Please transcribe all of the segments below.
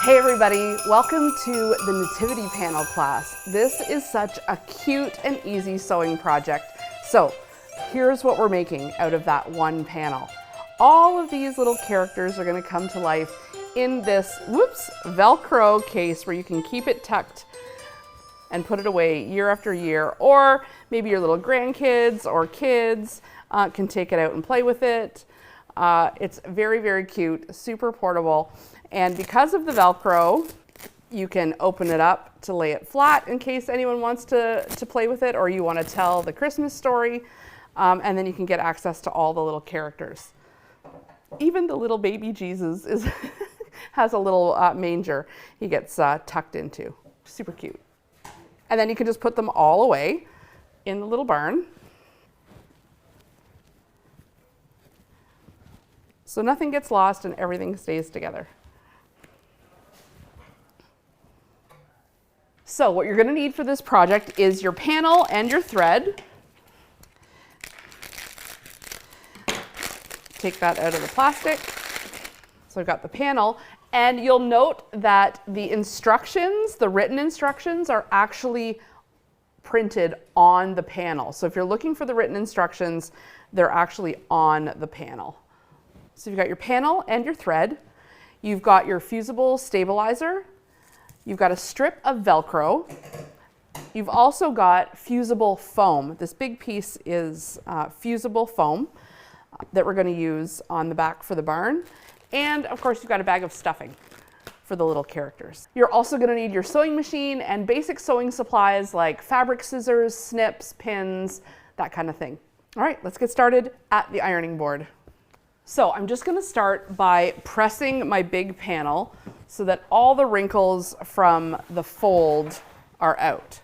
Hey everybody, welcome to the Nativity panel class. This is such a cute and easy sewing project. So here's what we're making out of that one panel. All of these little characters are going to come to life in this, velcro case where you can keep it tucked and put it away year after year, or maybe your little grandkids or kids can take it out and play with it. It's very, very cute, super portable. And because of the Velcro, you can open it up to lay it flat in case anyone wants to play with it, or you want to tell the Christmas story, and then you can get access to all the little characters. Even the little baby Jesus has a little manger he gets tucked into. Super cute. And then you can just put them all away in the little barn. So nothing gets lost and everything stays together. So what you're going to need for this project is your panel and your thread. Take that out of the plastic. So I've got the panel, and you'll note that the instructions, the written instructions, are actually printed on the panel. So if you're looking for the written instructions, they're actually on the panel. So you've got your panel and your thread. You've got your fusible stabilizer. You've got a strip of Velcro. You've also got fusible foam. This big piece is fusible foam that we're going to use on the back for the barn. And of course, you've got a bag of stuffing for the little characters. You're also going to need your sewing machine and basic sewing supplies like fabric scissors, snips, pins, that kind of thing. All right, let's get started at the ironing board. So I'm just going to start by pressing my big panel so that all the wrinkles from the fold are out.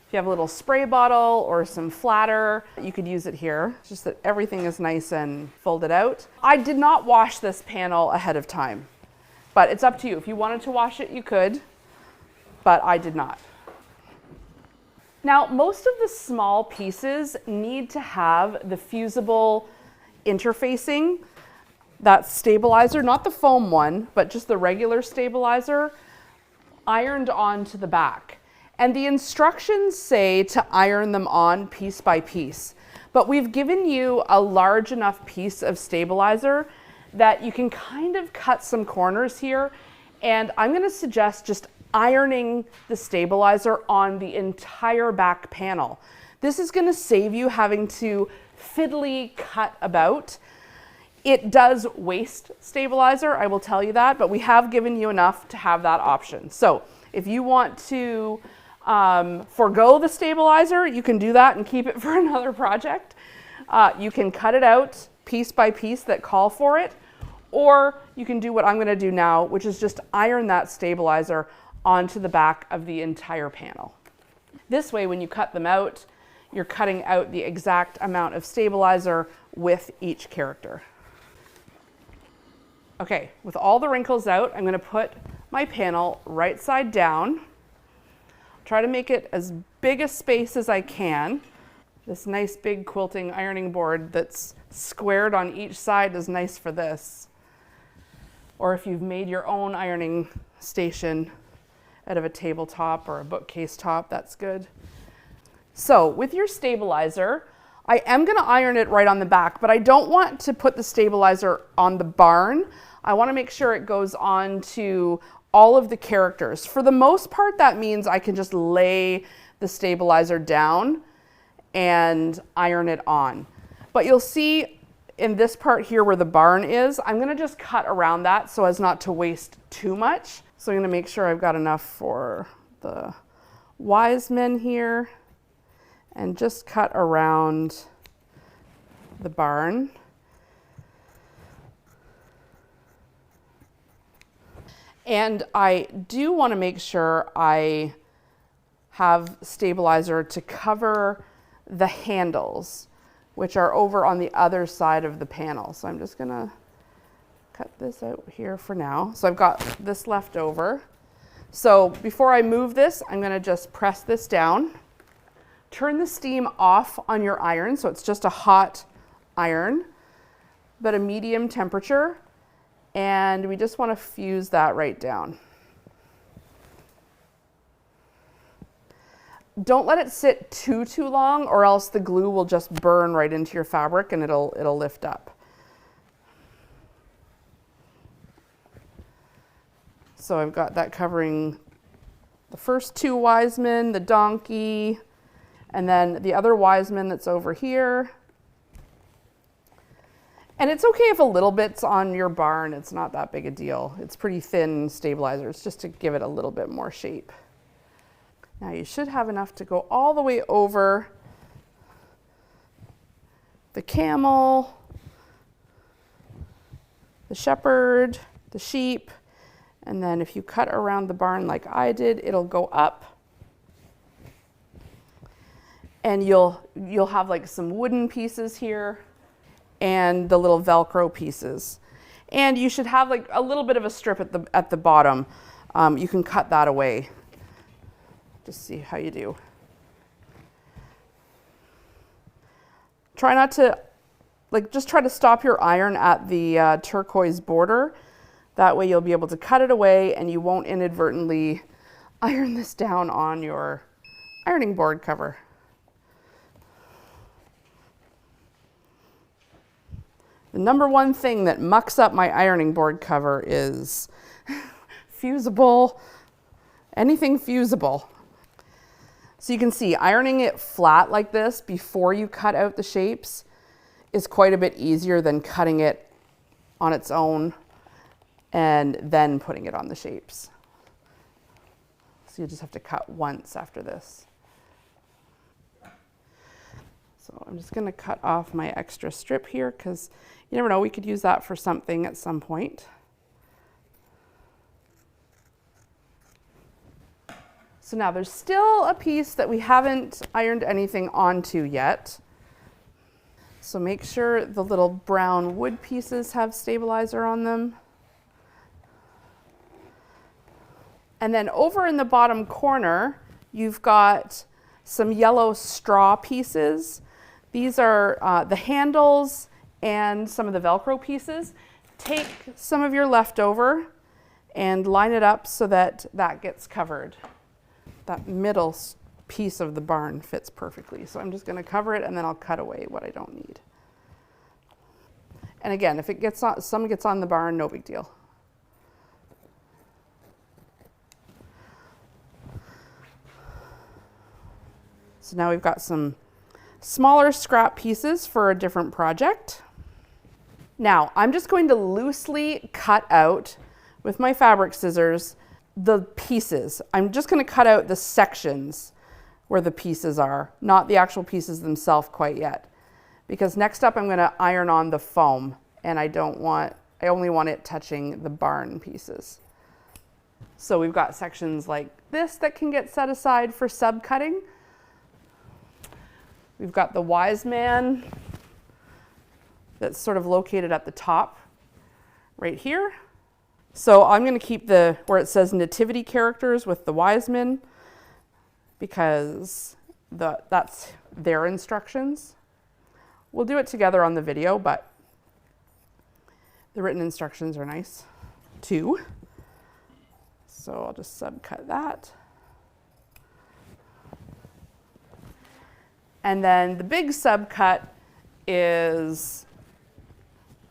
If you have a little spray bottle or some flatter, you could use it here, just that everything is nice and folded out. I did not wash this panel ahead of time, but it's up to you. If you wanted to wash it, you could, but I did not. Now, most of the small pieces need to have the fusible interfacing, that stabilizer, not the foam one, but just the regular stabilizer, ironed onto the back. And the instructions say to iron them on piece by piece. But we've given you a large enough piece of stabilizer that you can kind of cut some corners here. And I'm going to suggest just ironing the stabilizer on the entire back panel. This is going to save you having to fiddly cut about. It does waste stabilizer, I will tell you that, but we have given you enough to have that option. So if you want to forego the stabilizer, you can do that and keep it for another project. You can cut it out piece by piece that call for it, or you can do what I'm going to do now, which is just iron that stabilizer onto the back of the entire panel. This way, when you cut them out, you're cutting out the exact amount of stabilizer with each character. Okay, with all the wrinkles out, I'm going to put my panel right side down. Try to make it as big a space as I can. This nice big quilting ironing board that's squared on each side is nice for this. Or if you've made your own ironing station out of a tabletop or a bookcase top, that's good. So with your stabilizer, I am going to iron it right on the back, but I don't want to put the stabilizer on the barn. I want to make sure it goes on to all of the characters. For the most part, that means I can just lay the stabilizer down and iron it on. But you'll see in this part here where the barn is, I'm going to just cut around that so as not to waste too much. So I'm going to make sure I've got enough for the wise men here, and just cut around the barn. And I do want to make sure I have stabilizer to cover the handles, which are over on the other side of the panel. So I'm just going to cut this out here for now. So I've got this left over. So before I move this, I'm going to just press this down. Turn the steam off on your iron, so it's just a hot iron, but a medium temperature. And we just want to fuse that right down. Don't let it sit too long, or else the glue will just burn right into your fabric and it'll lift up. So I've got that covering the first two wise men, the donkey, and then the other wise man that's over here. And it's okay if a little bit's on your barn, it's not that big a deal. It's pretty thin stabilizer, it's just to give it a little bit more shape. Now you should have enough to go all the way over the camel, the shepherd, the sheep, and then if you cut around the barn like I did, it'll go up. And you'll have like some wooden pieces here and the little velcro pieces. And you should have like a little bit of a strip at the bottom. You can cut that away. Just see how you do. Try not to, just try to stop your iron at the turquoise border. That way you'll be able to cut it away and you won't inadvertently iron this down on your ironing board cover. The number one thing that mucks up my ironing board cover is fusible, anything fusible. So you can see ironing it flat like this before you cut out the shapes is quite a bit easier than cutting it on its own and then putting it on the shapes. So you just have to cut once after this. So I'm just going to cut off my extra strip here because you never know, we could use that for something at some point. So now there's still a piece that we haven't ironed anything onto yet. So make sure the little brown wood pieces have stabilizer on them. And then over in the bottom corner, you've got some yellow straw pieces. These are the handles and some of the Velcro pieces. Take some of your leftover and line it up so that that gets covered. That middle piece of the barn fits perfectly. So I'm just going to cover it and then I'll cut away what I don't need. And again, if it gets on, some gets on the barn, no big deal. So now we've got some smaller scrap pieces for a different project. Now I'm just going to loosely cut out with my fabric scissors the pieces. I'm just going to cut out the sections where the pieces are, not the actual pieces themselves quite yet. Because next up I'm going to iron on the foam and I only want it touching the barn pieces. So we've got sections like this that can get set aside for subcutting. We've got the wise man that's sort of located at the top right here. So I'm going to keep where it says Nativity characters with the wise men because that's their instructions. We'll do it together on the video, but the written instructions are nice too. So I'll just subcut that. And then the big subcut is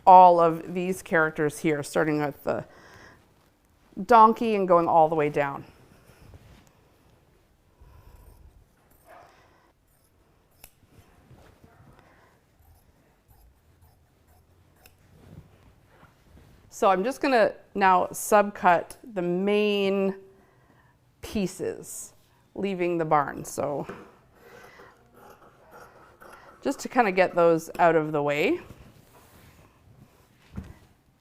all of these characters here, starting with the donkey and going all the way down. So I'm just going to now subcut the main pieces, leaving the barn. So just to kind of get those out of the way.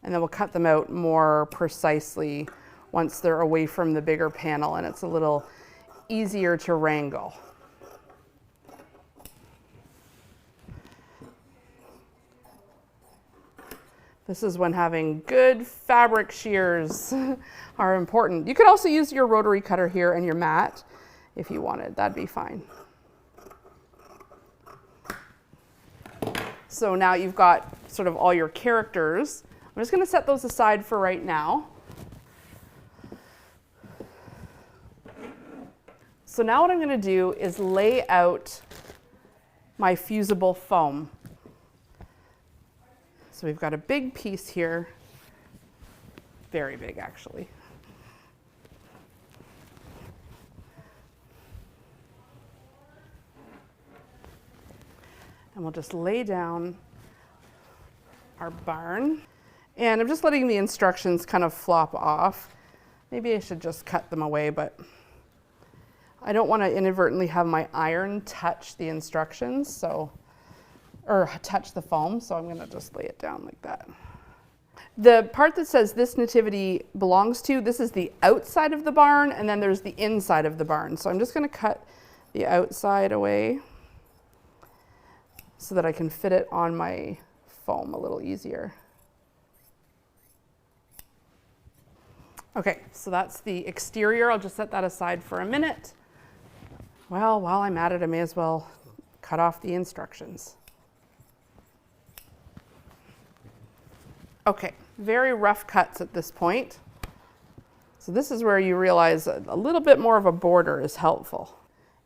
And then we'll cut them out more precisely once they're away from the bigger panel and it's a little easier to wrangle. This is when having good fabric shears are important. You could also use your rotary cutter here and your mat if you wanted, that'd be fine. So now you've got sort of all your characters I'm just going to set those aside for right now. So now what I'm going to do is lay out my fusible foam. So we've got a big piece here, very big actually. And we'll just lay down our barn. And I'm just letting the instructions kind of flop off. Maybe I should just cut them away, but I don't want to inadvertently have my iron touch the instructions, or touch the foam, so I'm going to just lay it down like that. The part that says this nativity belongs to, this is the outside of the barn, and then there's the inside of the barn. So I'm just going to cut the outside away so that I can fit it on my foam a little easier. Okay, so that's the exterior. I'll just set that aside for a minute. Well, while I'm at it, I may as well cut off the instructions. Okay, very rough cuts at this point. So this is where you realize a little bit more of a border is helpful.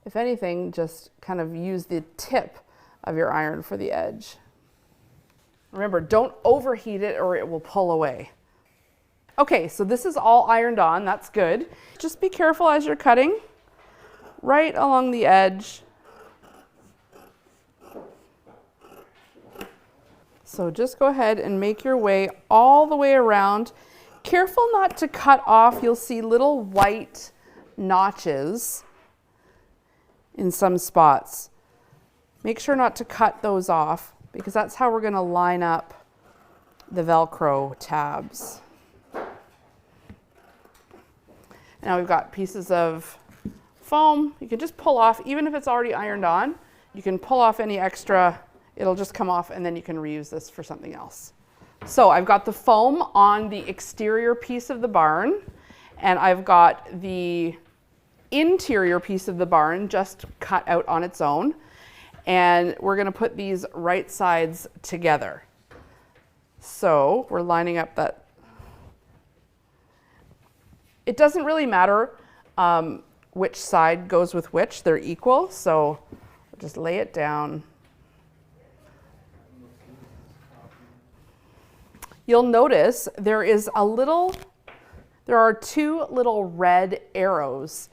If anything, just kind of use the tip of your iron for the edge. Remember, don't overheat it or it will pull away. Okay, so this is all ironed on, that's good. Just be careful as you're cutting, right along the edge. So just go ahead and make your way all the way around. Careful not to cut off, you'll see little white notches in some spots. Make sure not to cut those off because that's how we're going to line up the velcro tabs. Now we've got pieces of foam. You can just pull off, even if it's already ironed on, you can pull off any extra, it'll just come off and then you can reuse this for something else. So I've got the foam on the exterior piece of the barn and I've got the interior piece of the barn just cut out on its own. And we're going to put these right sides together. So we're lining up that. It doesn't really matter which side goes with which, they're equal. So we'll just lay it down. You'll notice there are two little red arrows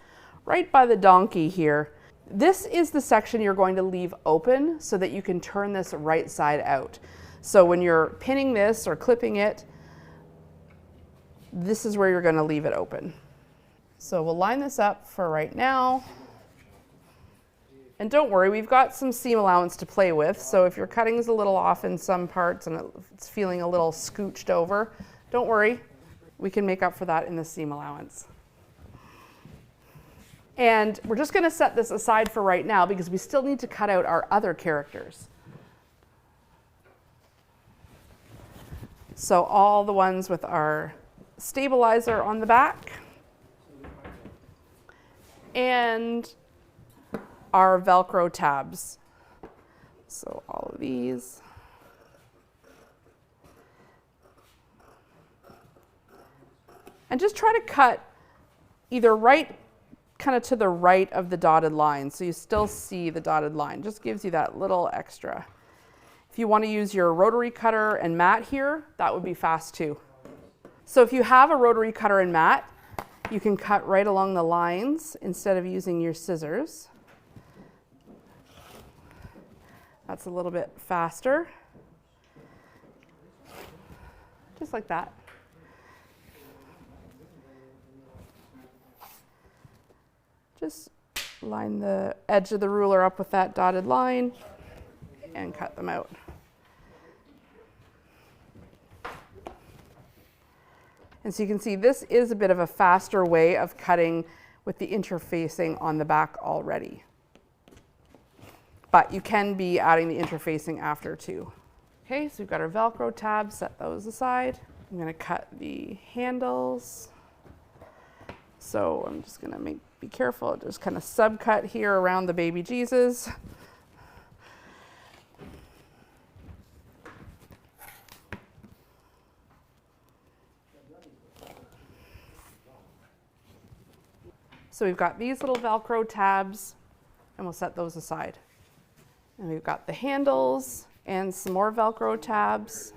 right by the donkey here. This is the section you're going to leave open so that you can turn this right side out. So when you're pinning this or clipping it, this is where you're going to leave it open. So we'll line this up for right now. And don't worry, we've got some seam allowance to play with. So if your cutting is a little off in some parts and it's feeling a little scooched over, don't worry, we can make up for that in the seam allowance. And we're just going to set this aside for right now because we still need to cut out our other characters. So all the ones with our stabilizer on the back and our velcro tabs. So all of these. And just try to cut either kind of to the right of the dotted line so you still see the dotted line. Just gives you that little extra. If you want to use your rotary cutter and mat here, that would be fast too. So if you have a rotary cutter and mat, you can cut right along the lines instead of using your scissors. That's a little bit faster. Just like that. Just line the edge of the ruler up with that dotted line and cut them out. And so you can see this is a bit of a faster way of cutting with the interfacing on the back already. But you can be adding the interfacing after too. Okay, so we've got our Velcro tabs, set those aside. I'm going to cut the handles. So I'm just going to be careful, just kind of subcut here around the baby Jesus. So we've got these little Velcro tabs, and we'll set those aside. And we've got the handles and some more Velcro tabs.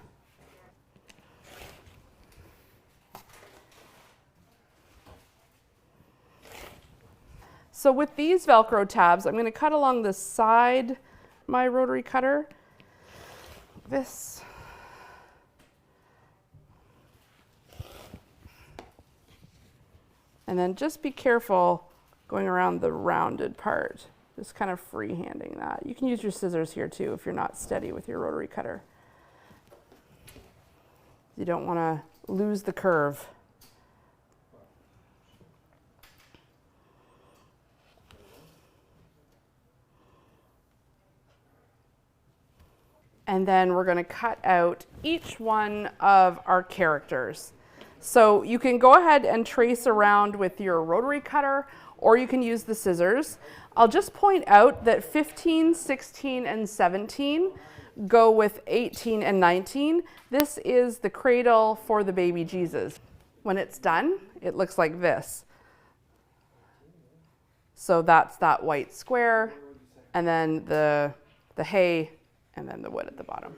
So with these Velcro tabs, I'm going to cut along the side my rotary cutter. This. And then just be careful going around the rounded part, just kind of freehanding that. You can use your scissors here too if you're not steady with your rotary cutter. You don't want to lose the curve. And then we're going to cut out each one of our characters. So you can go ahead and trace around with your rotary cutter, or you can use the scissors. I'll just point out that 15, 16, and 17 go with 18 and 19. This is the cradle for the baby Jesus. When it's done, it looks like this. So that's that white square, and then the hay, and then the wood at the bottom.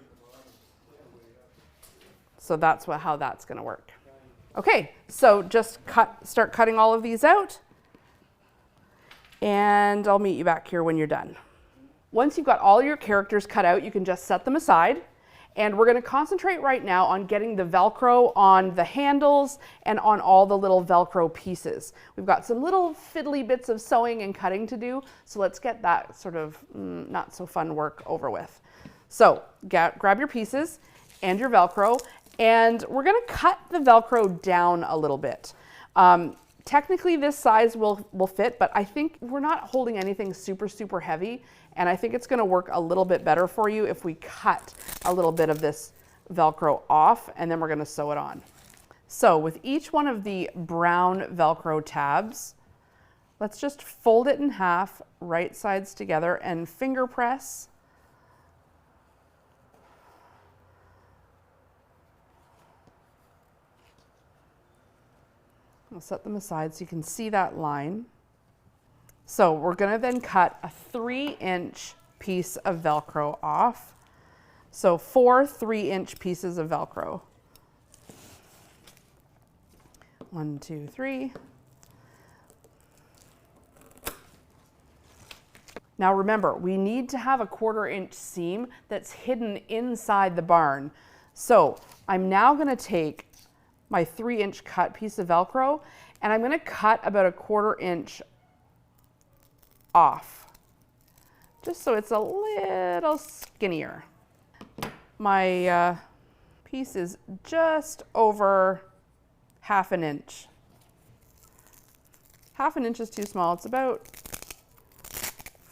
So that's how that's going to work. Okay, so just start cutting all of these out, and I'll meet you back here when you're done. Once you've got all your characters cut out, you can just set them aside, and we're going to concentrate right now on getting the Velcro on the handles and on all the little Velcro pieces. We've got some little fiddly bits of sewing and cutting to do, so let's get that sort of not so fun work over with. So grab your pieces and your Velcro, and we're going to cut the Velcro down a little bit. Technically this size will fit, but I think we're not holding anything super heavy, and I think it's going to work a little bit better for you if we cut a little bit of this Velcro off, and then we're going to sew it on. So with each one of the brown Velcro tabs, let's just fold it in half, right sides together, and finger press. I'll set them aside so you can see that line. So we're going to then cut a 3-inch piece of Velcro off. So 4 3-inch pieces of Velcro. 1, 2, 3. Now remember, we need to have a 1/4-inch seam that's hidden inside the barn. So I'm now going to take my 3-inch cut piece of Velcro, and I'm going to cut about a 1/4 inch off, just so it's a little skinnier. My piece is just over 1/2 inch. 1/2 inch is too small. It's about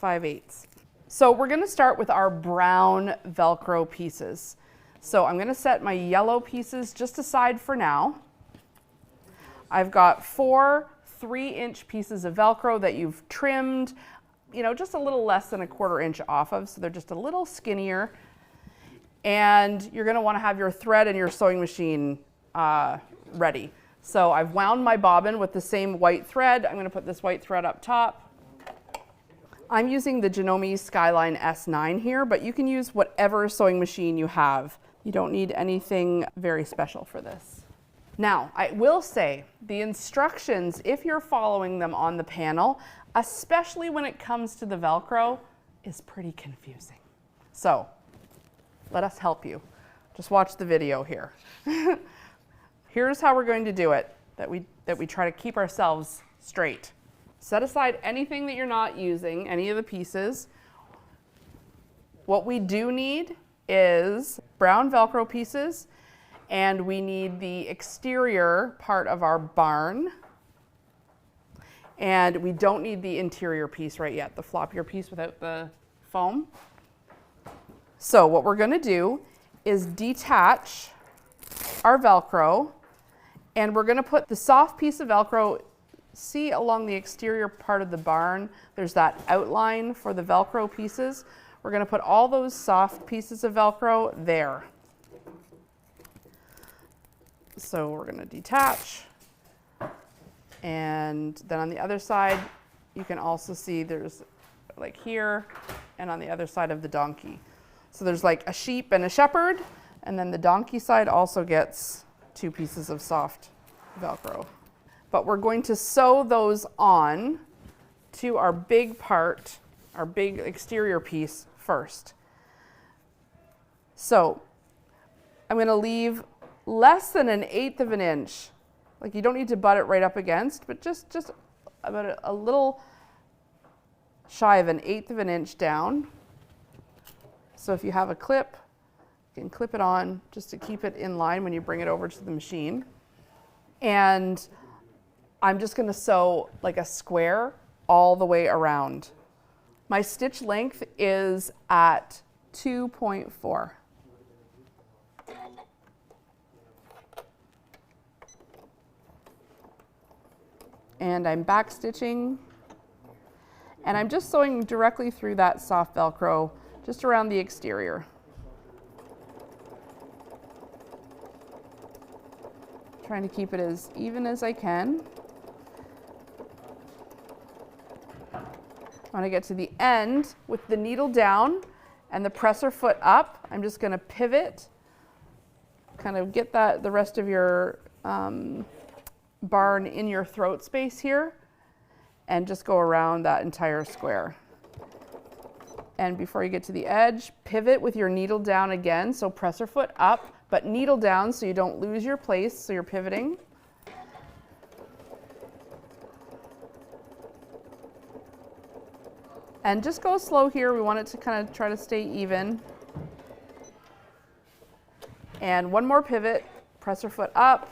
5/8. So we're going to start with our brown Velcro pieces. So I'm going to set my yellow pieces just aside for now. I've got 4 3-inch pieces of Velcro that you've trimmed, just a little less than a 1/4 inch off of, so they're just a little skinnier. And you're going to want to have your thread and your sewing machine ready. So I've wound my bobbin with the same white thread. I'm going to put this white thread up top. I'm using the Janome Skyline S9 here, but you can use whatever sewing machine you have. You don't need anything very special for this. Now, I will say the instructions, if you're following them on the panel, especially when it comes to the Velcro, is pretty confusing. So let us help you. Just watch the video here. Here's how we're going to do it, that we try to keep ourselves straight. Set aside anything that you're not using, any of the pieces. What we do need is brown Velcro pieces, and we need the exterior part of our barn. And we don't need the interior piece right yet, the floppier piece without the foam. So what we're going to do is detach our Velcro, and we're going to put the soft piece of Velcro, see along the exterior part of the barn, there's that outline for the Velcro pieces. We're going to put all those soft pieces of Velcro there. So we're going to detach And then on the other side, you can also see there's like here and on the other side of the donkey. So there's like a sheep and a shepherd, and then the donkey side also gets 2 pieces of soft Velcro. But we're going to sew those on to our big part, our big exterior piece first. So I'm going to leave less than 1/8 of an inch. Like, you don't need to butt it right up against, but just about a little shy of 1/8 of an inch down. So if you have a clip, you can clip it on just to keep it in line when you bring it over to the machine. And I'm just going to sew like a square all the way around. My stitch length is at 2.4. And I'm back stitching, and I'm just sewing directly through that soft Velcro just around the exterior. Trying to keep it as even as I can. When I get to the end, with the needle down and the presser foot up, I'm just going to pivot, kind of get the rest of your barn in your throat space here, and just go around that entire square. And before you get to the edge, pivot with your needle down again, so presser foot up, but needle down so you don't lose your place, so you're pivoting. And just go slow here. We want it to kind of try to stay even. And one more pivot, presser foot up,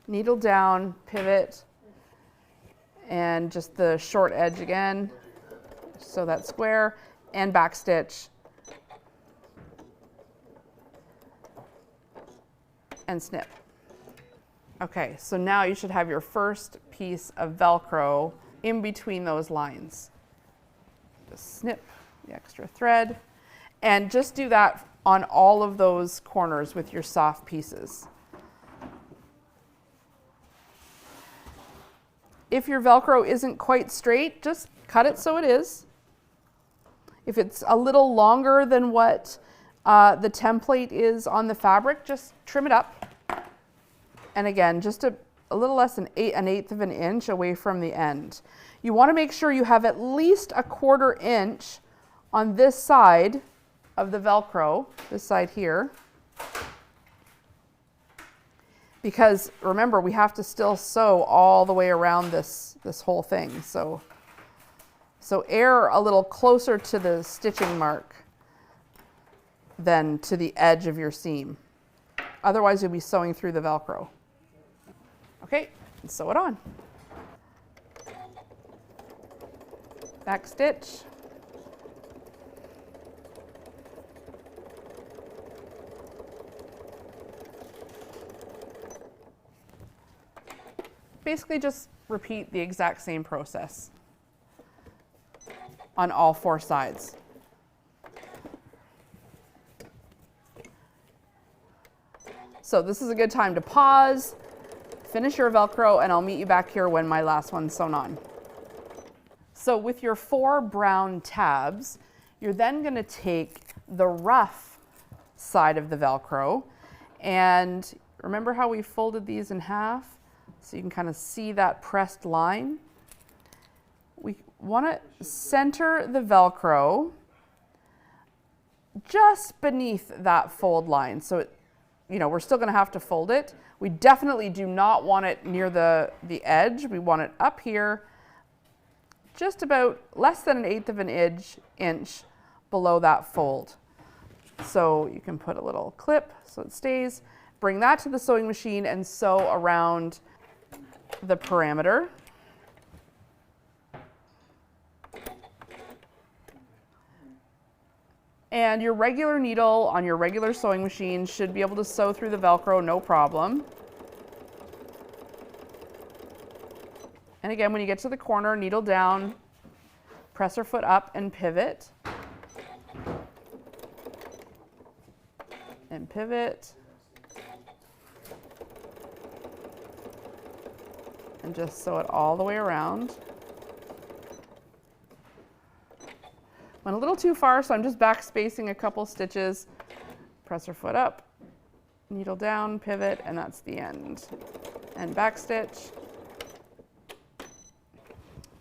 needle down, pivot, and just the short edge again, so that square, and back stitch. And snip. Okay, so now you should have your first piece of Velcro in between those lines. Just snip the extra thread, and just do that on all of those corners with your soft pieces. If your Velcro isn't quite straight, just cut it so it is. If it's a little longer than what the template is on the fabric, just trim it up. And again, just a little less than 1/8 of an inch away from the end. You want to make sure you have at least 1/4 inch on this side of the Velcro, this side here. Because remember, we have to still sew all the way around this whole thing. So err a little closer to the stitching mark than to the edge of your seam. Otherwise, you'll be sewing through the Velcro. Okay, and sew it on. Back stitch. Basically just repeat the exact same process on all 4 sides. So this is a good time to pause, finish your Velcro, and I'll meet you back here when my last one's sewn on. So with your 4 brown tabs, you're then going to take the rough side of the Velcro, and remember how we folded these in half? So you can kind of see that pressed line. We want to center the Velcro just beneath that fold line. So we're still going to have to fold it. We definitely do not want it near the edge. We want it up here, just about less than 1/8 of an inch below that fold. So you can put a little clip so it stays. Bring that to the sewing machine and sew around the parameter. And your regular needle on your regular sewing machine should be able to sew through the Velcro, no problem. And again, when you get to the corner, needle down, presser foot up, and pivot. And pivot. and just sew it all the way around. Went a little too far, so I'm just back spacing a couple stitches. Presser foot up, needle down, pivot, and that's the end. And back stitch.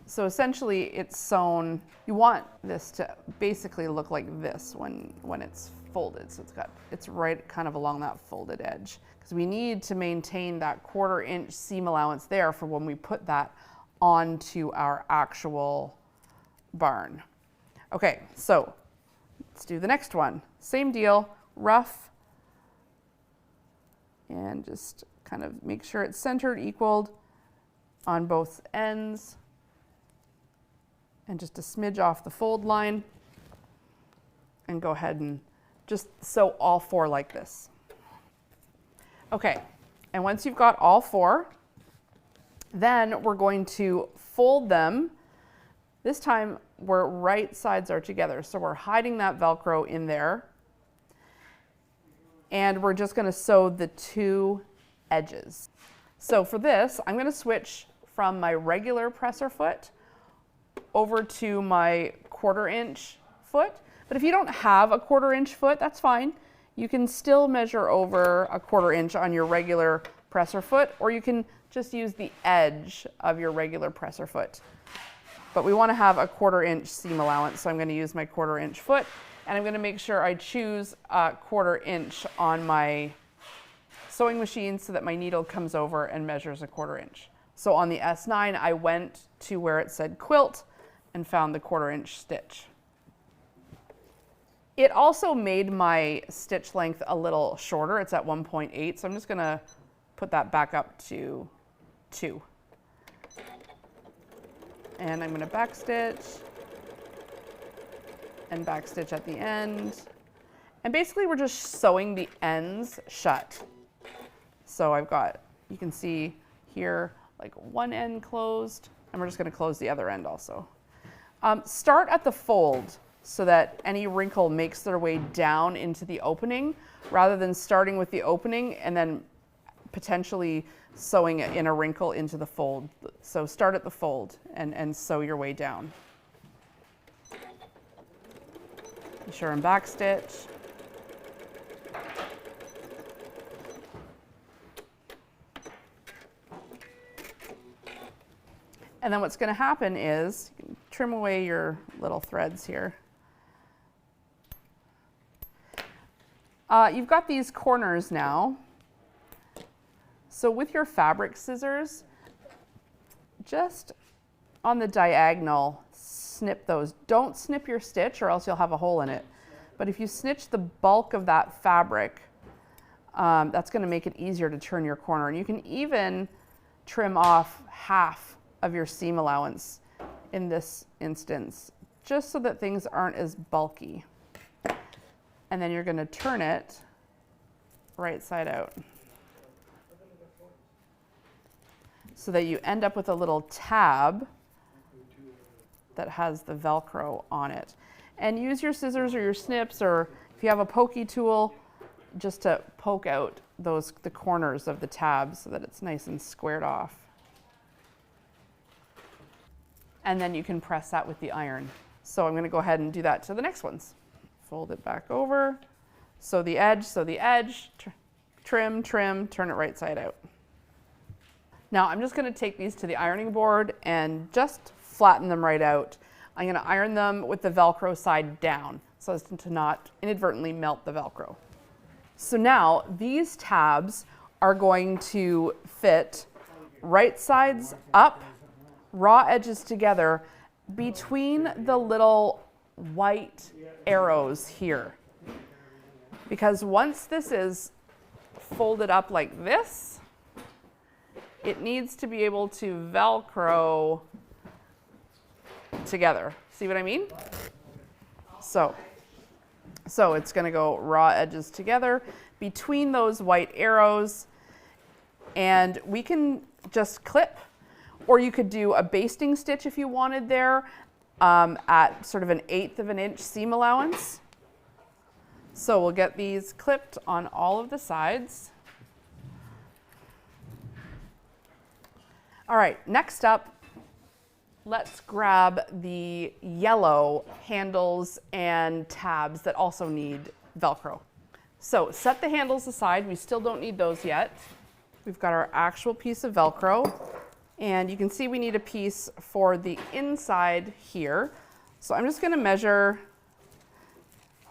So essentially it's sewn. You want this to basically look like this when it's folded. So it's right kind of along that folded edge, because we need to maintain that 1/4 inch seam allowance there for when we put that onto our actual barn. Okay, so let's do the next one. Same deal, rough, and just kind of make sure it's centered, equaled on both ends, and just a smidge off the fold line, and go ahead and just sew all 4 like this. Okay, and once you've got all 4, then we're going to fold them. This time where right sides are together. So we're hiding that Velcro in there. And we're just going to sew the 2 edges. So for this, I'm going to switch from my regular presser foot over to my 1/4 inch foot. But if you don't have a 1/4 inch foot, that's fine. You can still measure over a 1/4 inch on your regular presser foot, or you can just use the edge of your regular presser foot. But we want to have a 1/4 inch seam allowance, so I'm going to use my 1/4 inch foot, and I'm going to make sure I choose a 1/4 inch on my sewing machine so that my needle comes over and measures a 1/4 inch. So on the S9, I went to where it said quilt and found the 1/4 inch stitch. It also made my stitch length a little shorter. It's at 1.8, so I'm just going to put that back up to 2. And I'm going to backstitch and backstitch at the end. And basically we're just sewing the ends shut. So I've got, you can see here, like one end closed, and we're just going to close the other end also. Start at the fold so that any wrinkle makes their way down into the opening, rather than starting with the opening and then potentially sewing it in a wrinkle into the fold. So start at the fold and sew your way down. Be sure and backstitch. And then what's going to happen is, you can trim away your little threads here. You've got these corners now. So with your fabric scissors, just on the diagonal, snip those. Don't snip your stitch or else you'll have a hole in it. But if you snitch the bulk of that fabric, that's going to make it easier to turn your corner. And you can even trim off half of your seam allowance in this instance, just so that things aren't as bulky. And then you're going to turn it right side out, so that you end up with a little tab that has the Velcro on it. And use your scissors or your snips, or if you have a pokey tool, just to poke out the corners of the tab so that it's nice and squared off. And then you can press that with the iron. So I'm going to go ahead and do that to the next ones. Fold it back over, sew the edge, trim, trim, turn it right side out. Now I'm just going to take these to the ironing board and just flatten them right out. I'm going to iron them with the Velcro side down so as to not inadvertently melt the Velcro. So now these tabs are going to fit right sides up, raw edges together, between the little white arrows here. Because once this is folded up like this, it needs to be able to Velcro together. See what I mean? So it's going to go raw edges together between those white arrows, and we can just clip, or you could do a basting stitch if you wanted there at sort of 1/8 of an inch seam allowance. So we'll get these clipped on all of the sides. All right, next up, let's grab the yellow handles and tabs that also need Velcro. So set the handles aside. We still don't need those yet. We've got our actual piece of Velcro, and you can see we need a piece for the inside here. So I'm just going to measure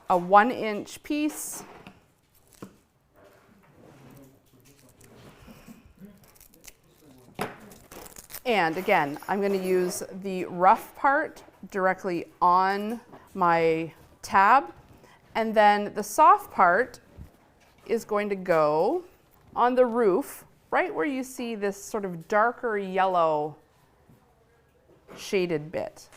a 1-inch piece. And again, I'm going to use the rough part directly on my tab, and then the soft part is going to go on the roof, right where you see this sort of darker yellow shaded bit.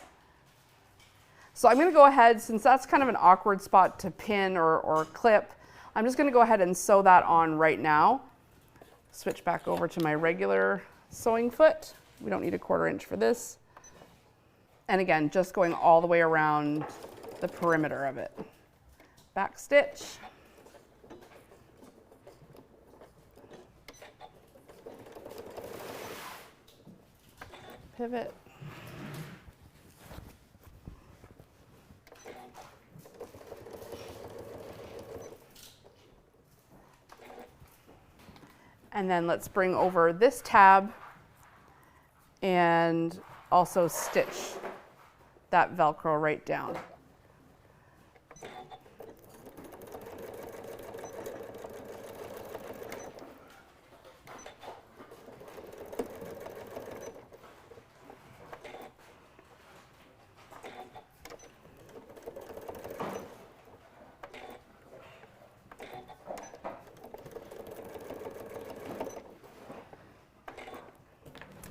So I'm going to go ahead, since that's kind of an awkward spot to pin or clip, I'm just going to go ahead and sew that on right now. Switch back over to my regular sewing foot. We don't need a 1/4 inch for this. And again, just going all the way around the perimeter of it. Back stitch. Pivot. And then let's bring over this tab and also stitch that Velcro right down.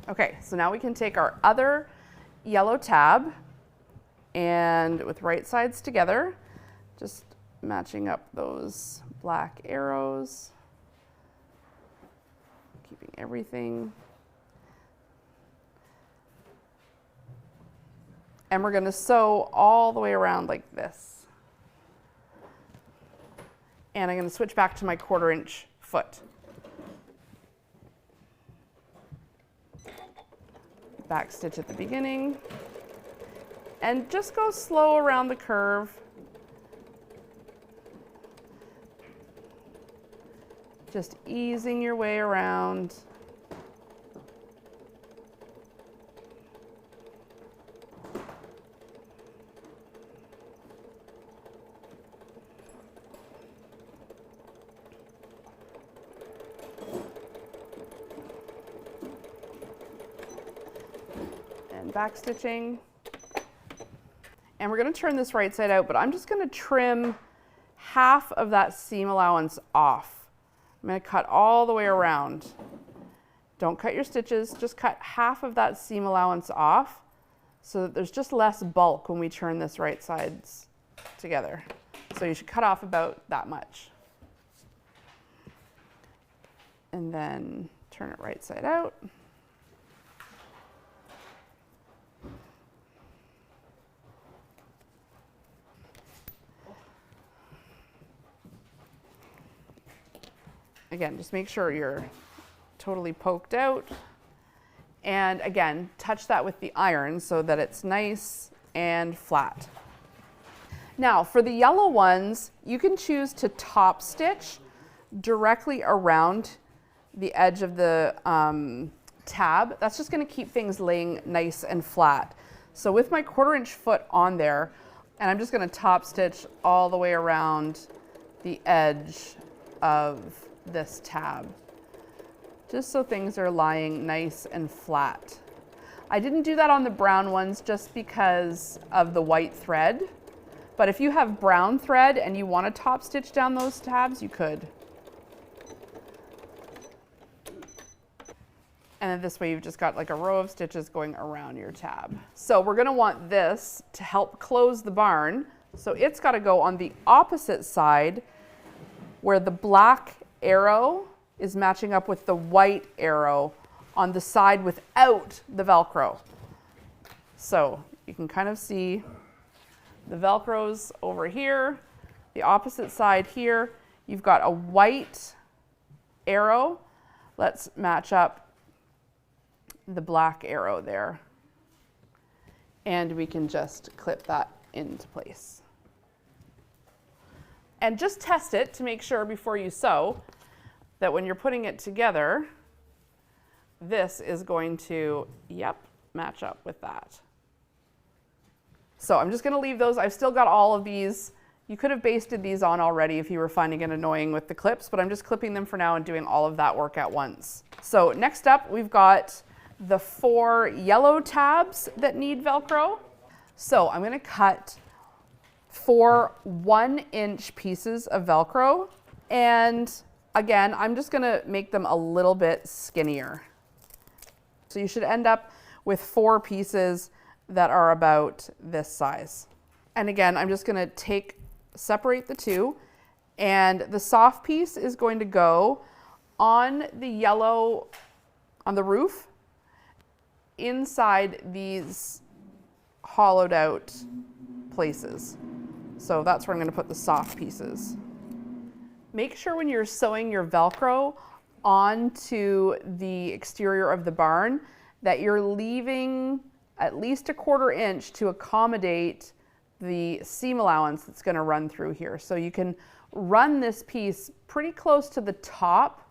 Okay, so now we can take our other yellow tab and with right sides together, just matching up those black arrows, keeping everything. And we're going to sew all the way around like this. And I'm going to switch back to my 1/4 inch foot. Back stitch at the beginning, and just go slow around the curve. Just easing your way around. Back stitching, and we're going to turn this right side out, but I'm just going to trim half of that seam allowance off. I'm going to cut all the way around. Don't cut your stitches, just cut half of that seam allowance off so that there's just less bulk when we turn this right sides together. So you should cut off about that much. And then turn it right side out. Again, just make sure you're totally poked out. And again, touch that with the iron so that it's nice and flat. Now, for the yellow ones, you can choose to top stitch directly around the edge of the tab. That's just going to keep things laying nice and flat. So with my 1/4 inch foot on there, and I'm just going to top stitch all the way around the edge of this tab, just so things are lying nice and flat. I didn't do that on the brown ones just because of the white thread, but if you have brown thread and you want to top stitch down those tabs, you could. And then this way you've just got like a row of stitches going around your tab. So we're going to want this to help close the barn, so it's got to go on the opposite side where the black arrow is matching up with the white arrow on the side without the Velcro. So you can kind of see the Velcro's over here, the opposite side here. You've got a white arrow. Let's match up the black arrow there. And we can just clip that into place. And just test it to make sure before you sew that when you're putting it together, this is going to, yep, match up with that. So I'm just going to leave those. I've still got all of these. You could have basted these on already if you were finding it annoying with the clips, but I'm just clipping them for now and doing all of that work at once. So next up, we've got the 4 yellow tabs that need Velcro. So I'm going to cut 4 1-inch pieces of Velcro. And again, I'm just going to make them a little bit skinnier. So you should end up with 4 pieces that are about this size. And again, I'm just going to separate the 2, and the soft piece is going to go on the yellow, on the roof, inside these hollowed out places. So that's where I'm going to put the soft pieces. Make sure when you're sewing your Velcro onto the exterior of the barn that you're leaving at least a 1/4 inch to accommodate the seam allowance that's going to run through here. So you can run this piece pretty close to the top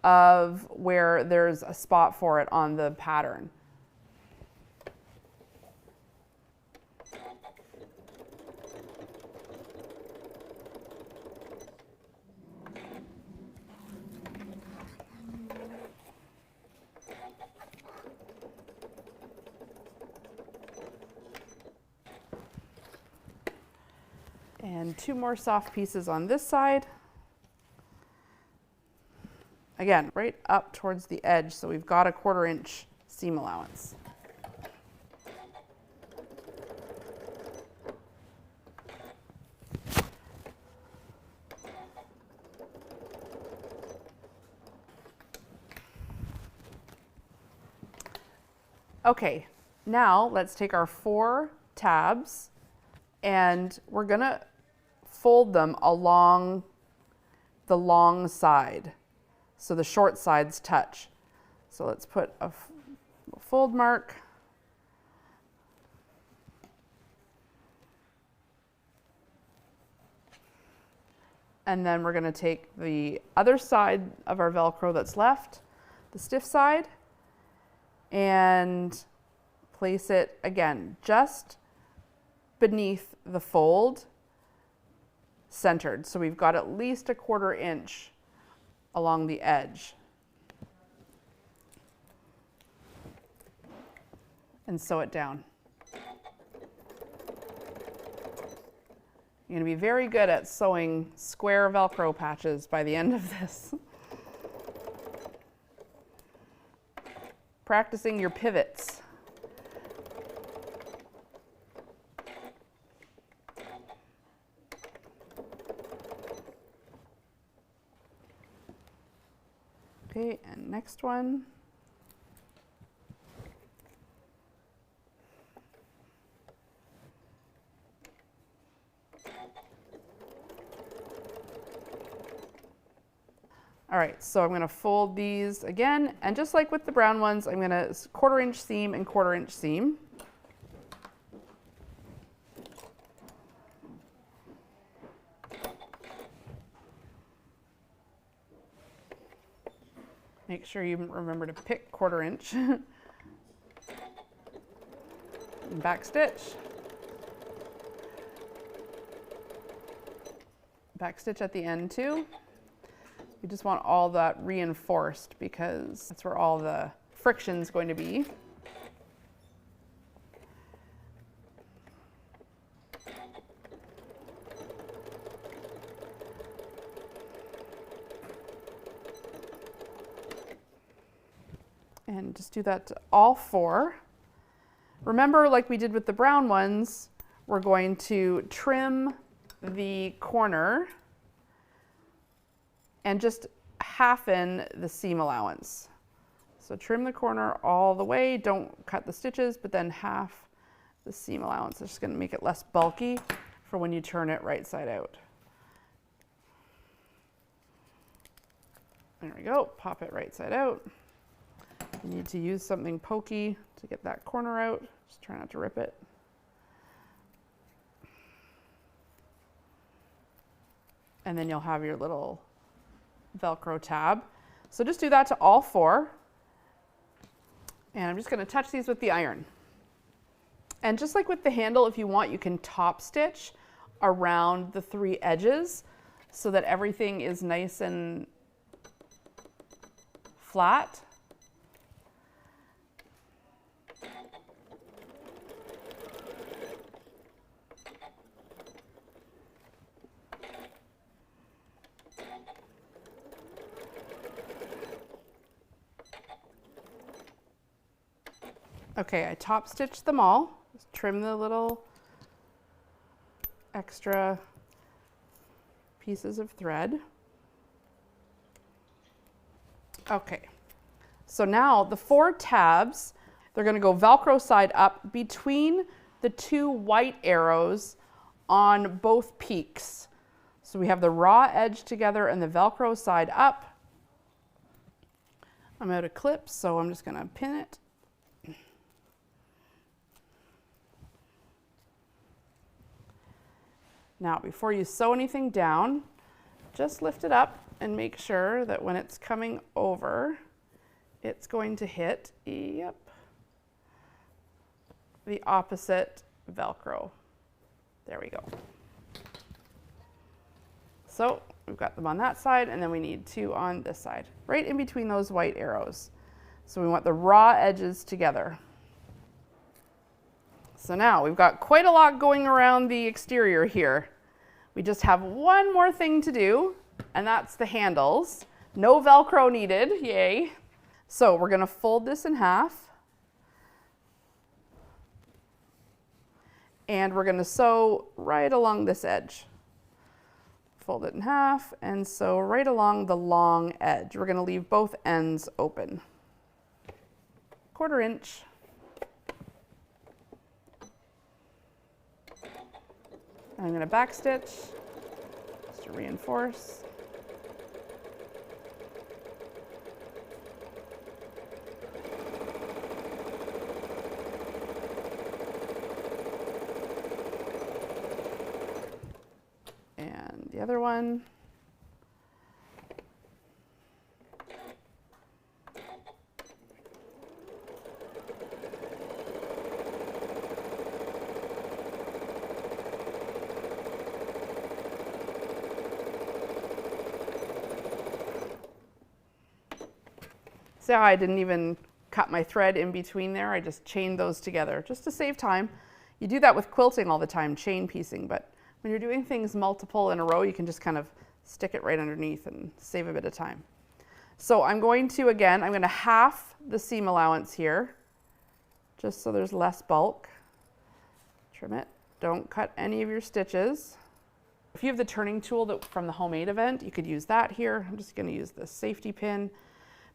of where there's a spot for it on the pattern. And 2 more soft pieces on this side. Again, right up towards the edge, so we've got a 1/4 inch seam allowance. Okay, now let's take our 4 tabs and we're gonna fold them along the long side so the short sides touch. So let's put a fold mark. And then we're gonna take the other side of our Velcro that's left, the stiff side, and place it again just beneath the fold, centered. So we've got at least a 1/4 inch along the edge. And sew it down. You're going to be very good at sewing square Velcro patches by the end of this. Practicing your pivots. Okay, and next one. All right, so I'm going to fold these again, and just like with the brown ones, I'm going to 1/4 inch seam and 1/4 inch seam. Make sure you remember to pick 1/4 inch. And back stitch. Back stitch at the end too. You just want all that reinforced because that's where all the friction is going to be. And just do that to all 4. Remember, like we did with the brown ones, we're going to trim the corner and just halfen the seam allowance. So trim the corner all the way, don't cut the stitches, but then half the seam allowance. It's just going to make it less bulky for when you turn it right side out. There we go, pop it right side out. You need to use something pokey to get that corner out. Just try not to rip it. And then you'll have your little Velcro tab. So just do that to all 4. And I'm just going to touch these with the iron. And just like with the handle, if you want, you can top stitch around the 3 edges so that everything is nice and flat. Okay, I top stitched them all. Just trim the little extra pieces of thread. Okay, so now the 4 tabs, they're going to go Velcro side up between the 2 white arrows on both peaks. So we have the raw edge together and the Velcro side up. I'm out of clips, so I'm just going to pin it. Now, before you sew anything down, just lift it up and make sure that when it's coming over, it's going to hit, yep, the opposite Velcro. There we go. So we've got them on that side, and then we need 2 on this side, right in between those white arrows. So we want the raw edges together. So now we've got quite a lot going around the exterior here. We just have one more thing to do, and that's the handles. No Velcro needed, yay. So we're going to fold this in half. And we're going to sew right along this edge. Fold it in half and sew right along the long edge. We're going to leave both ends open. 1/4 inch. And I'm going to back stitch just to reinforce. And the other one. See how I didn't even cut my thread in between there? I just chained those together just to save time. You do that with quilting all the time, chain piecing, but when you're doing things multiple in a row, you can just kind of stick it right underneath and save a bit of time. So I'm going to, again, I'm going to half the seam allowance here, just so there's less bulk. Trim it. Don't cut any of your stitches. If you have the turning tool from the homemade event, you could use that here. I'm just going to use the safety pin.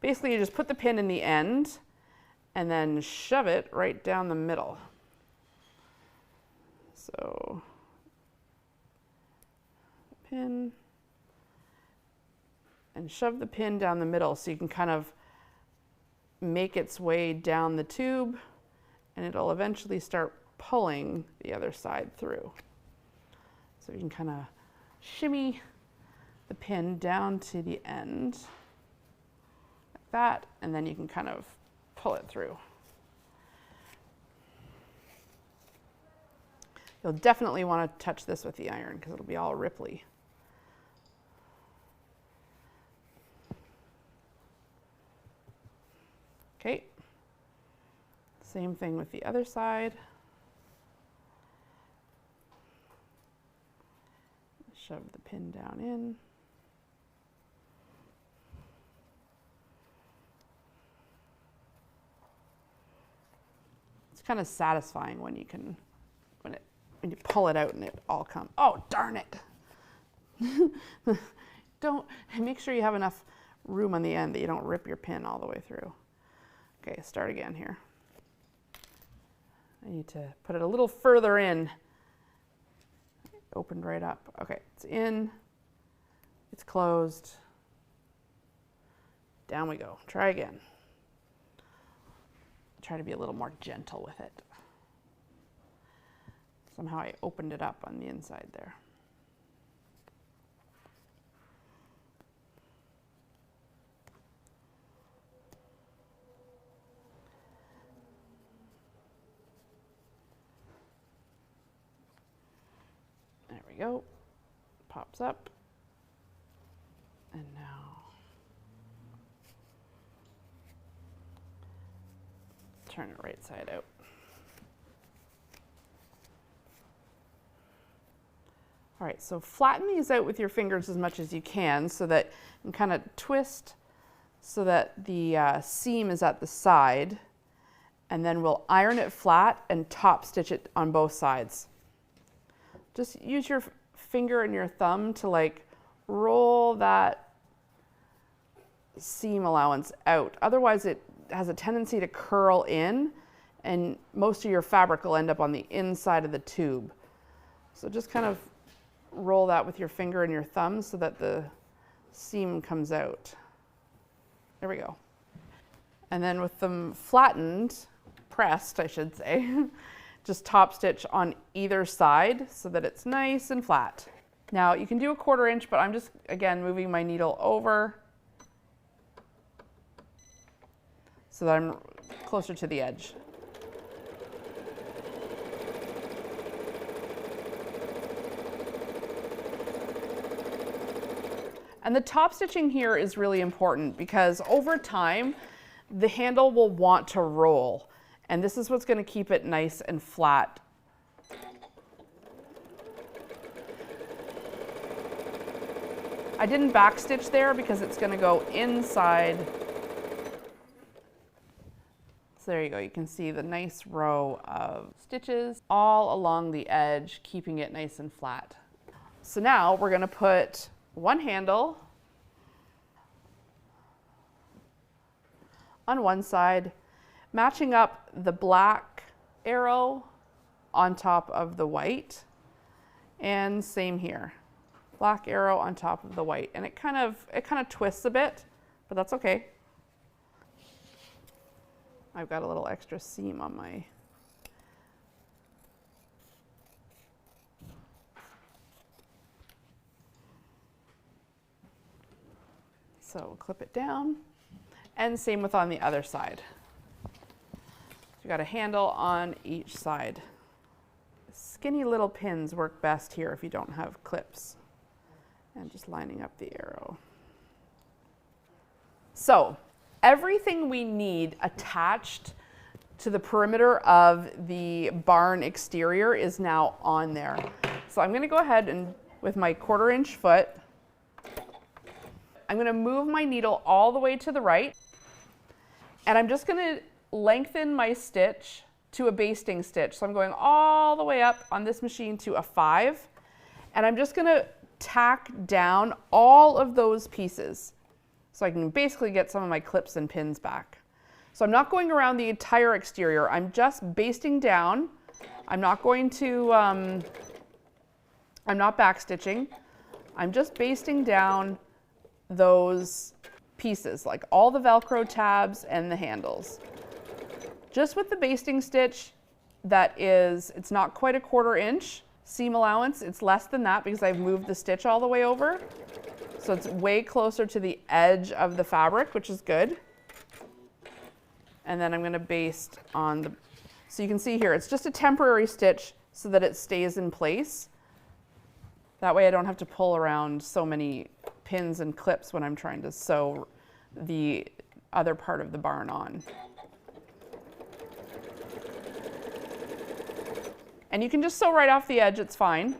Basically, you just put the pin in the end and then shove it right down the middle. So, pin, and shove the pin down the middle so you can kind of make its way down the tube, and it'll eventually start pulling the other side through. So you can kind of shimmy the pin down to the end. That, and then you can kind of pull it through. You'll definitely want to touch this with the iron because it'll be all ripply. Okay, same thing with the other side. Shove the pin down in. Kind of satisfying when you can, when you pull it out and it all comes. Oh, darn it. Don't, make sure you have enough room on the end that you don't rip your pin all the way through. Okay, start again here. I need to put it a little further in. Opened right up. Okay, it's in, it's closed. Down we go. Try again. Try to be a little more gentle with it. Somehow I opened it up on the inside there. There we go. Pops up. And now turn it right side out. All right, so flatten these out with your fingers as much as you can so that you can kind of twist so that the seam is at the side, and then we'll iron it flat and top stitch it on both sides. Just use your finger and your thumb to like roll that seam allowance out. Otherwise it has a tendency to curl in and most of your fabric will end up on the inside of the tube. So just kind of roll that with your finger and your thumb so that the seam comes out. There we go. And then with them flattened, pressed I should say, just top stitch on either side so that it's nice and flat. Now you can do a 1/4 inch, but I'm just again moving my needle over so that I'm closer to the edge. And the top stitching here is really important because over time, the handle will want to roll. And this is what's going to keep it nice and flat. I didn't backstitch there because it's going to go inside. So there you go. You can see the nice row of stitches all along the edge, keeping it nice and flat. So now we're going to put one handle on one side, matching up the black arrow on top of the white, and same here, black arrow on top of the white, and it kind of twists a bit, but that's okay. I've got a little extra seam on my so we'll clip it down, and same with on the other side. You've got a handle on each side. Skinny little pins work best here if you don't have clips. And just lining up the arrow. So everything we need attached to the perimeter of the barn exterior is now on there. So I'm going to go ahead and with my 1/4 inch foot, I'm going to move my needle all the way to the right, and I'm just going to lengthen my stitch to a basting stitch. So I'm going all the way up on this machine to a 5, and I'm just going to tack down all of those pieces so I can basically get some of my clips and pins back. So I'm not going around the entire exterior. I'm just basting down. I'm not going to, I'm not backstitching. I'm just basting down those pieces, like all the Velcro tabs and the handles. Just with the basting stitch, it's not quite a 1/4 inch seam allowance. It's less than that because I've moved the stitch all the way over. So it's way closer to the edge of the fabric, which is good. And then I'm going to baste on the, so you can see here, it's just a temporary stitch so that it stays in place. That way I don't have to pull around so many pins and clips when I'm trying to sew the other part of the barn on. And you can just sew right off the edge, it's fine.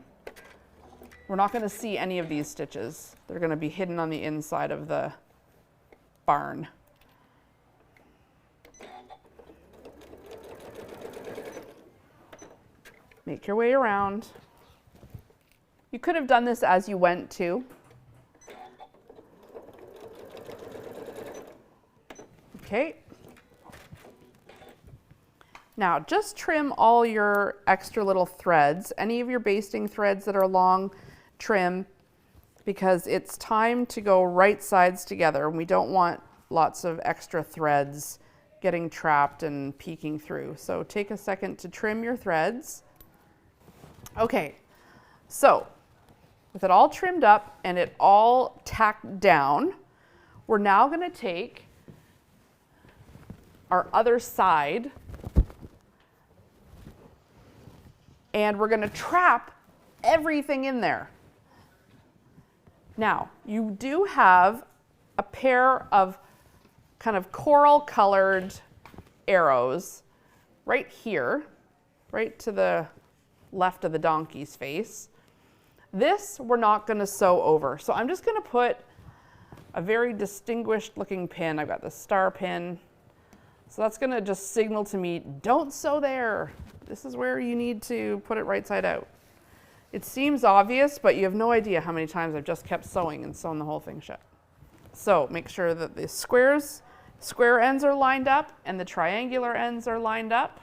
We're not going to see any of these stitches. They're going to be hidden on the inside of the barn. Make your way around. You could have done this as you went too. Okay. Now just trim all your extra little threads. Any of your basting threads that are long, trim, because it's time to go right sides together and we don't want lots of extra threads getting trapped and peeking through. So take a second to trim your threads. Okay, so with it all trimmed up and it all tacked down, we're now going to take our other side and we're going to trap everything in there. Now, you do have a pair of kind of coral colored arrows right here, right to the left of the donkey's face. This we're not going to sew over. So I'm just going to put a very distinguished looking pin. I've got the star pin. So that's going to just signal to me, don't sew there. This is where you need to put it right side out. It seems obvious, but you have no idea how many times I've just kept sewing and sewn the whole thing shut. So make sure that the square ends are lined up and the triangular ends are lined up.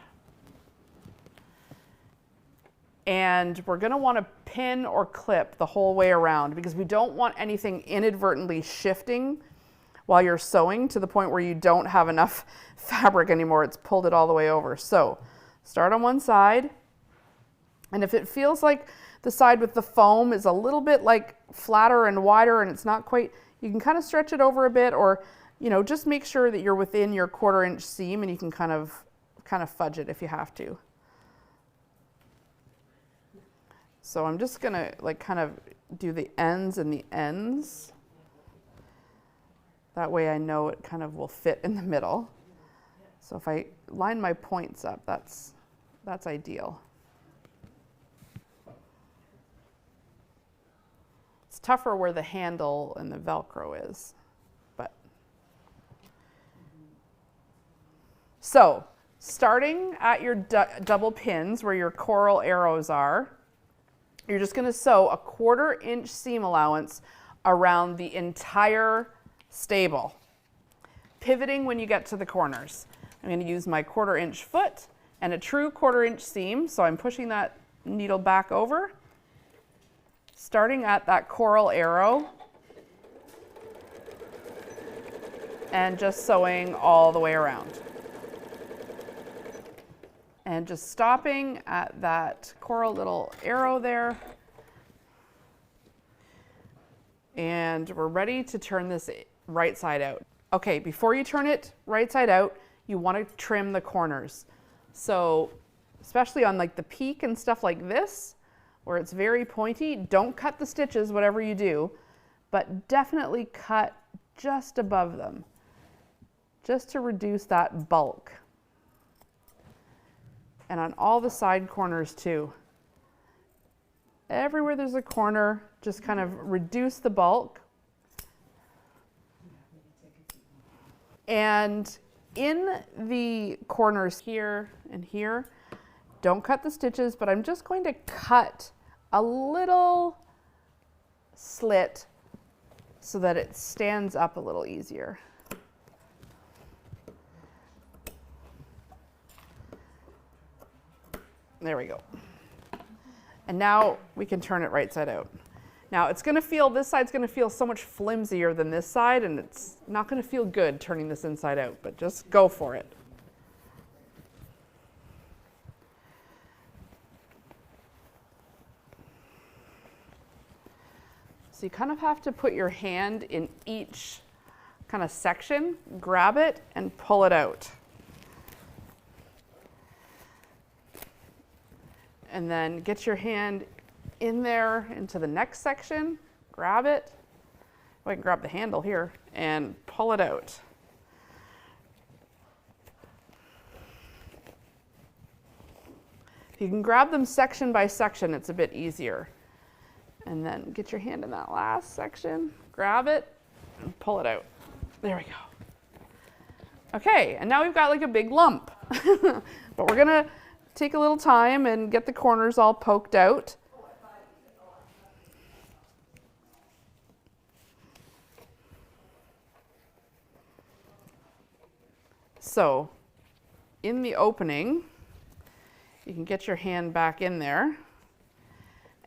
And we're going to want to pin or clip the whole way around because we don't want anything inadvertently shifting while you're sewing to the point where you don't have enough fabric anymore. It's pulled it all the way over. So start on one side. And if it feels like the side with the foam is a little bit like flatter and wider and it's not quite, you can kind of stretch it over a bit, or just make sure that you're within your 1/4 inch seam, and you can kind of fudge it if you have to. So I'm just gonna kind of do the ends and the ends. That way I know it kind of will fit in the middle. So if I line my points up, that's ideal. It's tougher where the handle and the velcro is, but. So starting at your double pins where your coral arrows are, you're just going to sew a 1/4 inch seam allowance around the entire stable, pivoting when you get to the corners. I'm going to use my 1/4 inch foot and a true 1/4 inch seam, so I'm pushing that needle back over, starting at that coral arrow and just sewing all the way around. And just stopping at that coral little arrow there. And we're ready to turn this right side out. Okay, before you turn it right side out, you want to trim the corners. So especially on like the peak and stuff like this, where it's very pointy, don't cut the stitches, whatever you do, but definitely cut just above them, just to reduce that bulk. And on all the side corners too. Everywhere there's a corner, just kind of reduce the bulk. And in the corners here and here, don't cut the stitches, but I'm just going to cut a little slit so that it stands up a little easier. There we go. And now we can turn it right side out. Now it's going to feel, this side's going to feel so much flimsier than this side, and it's not going to feel good turning this inside out, but just go for it. So you kind of have to put your hand in each kind of section, grab it, and pull it out. And then get your hand in there into the next section, grab it. I can grab the handle here and pull it out. If you can grab them section by section, it's a bit easier. And then get your hand in that last section, grab it, and pull it out. There we go. Okay, and now we've got like a big lump. But we're gonna take a little time and get the corners all poked out. So in the opening, you can get your hand back in there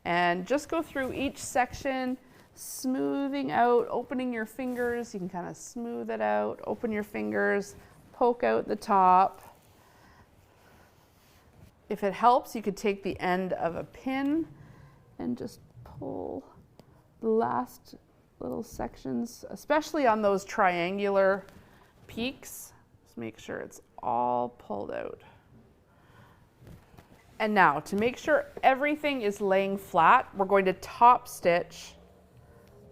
and just go through each section, smoothing out, opening your fingers. You can kind of smooth it out, open your fingers, poke out the top. If it helps, you could take the end of a pin and just pull the last little sections, especially on those triangular peaks. Just make sure it's all pulled out. And now, to make sure everything is laying flat, we're going to top stitch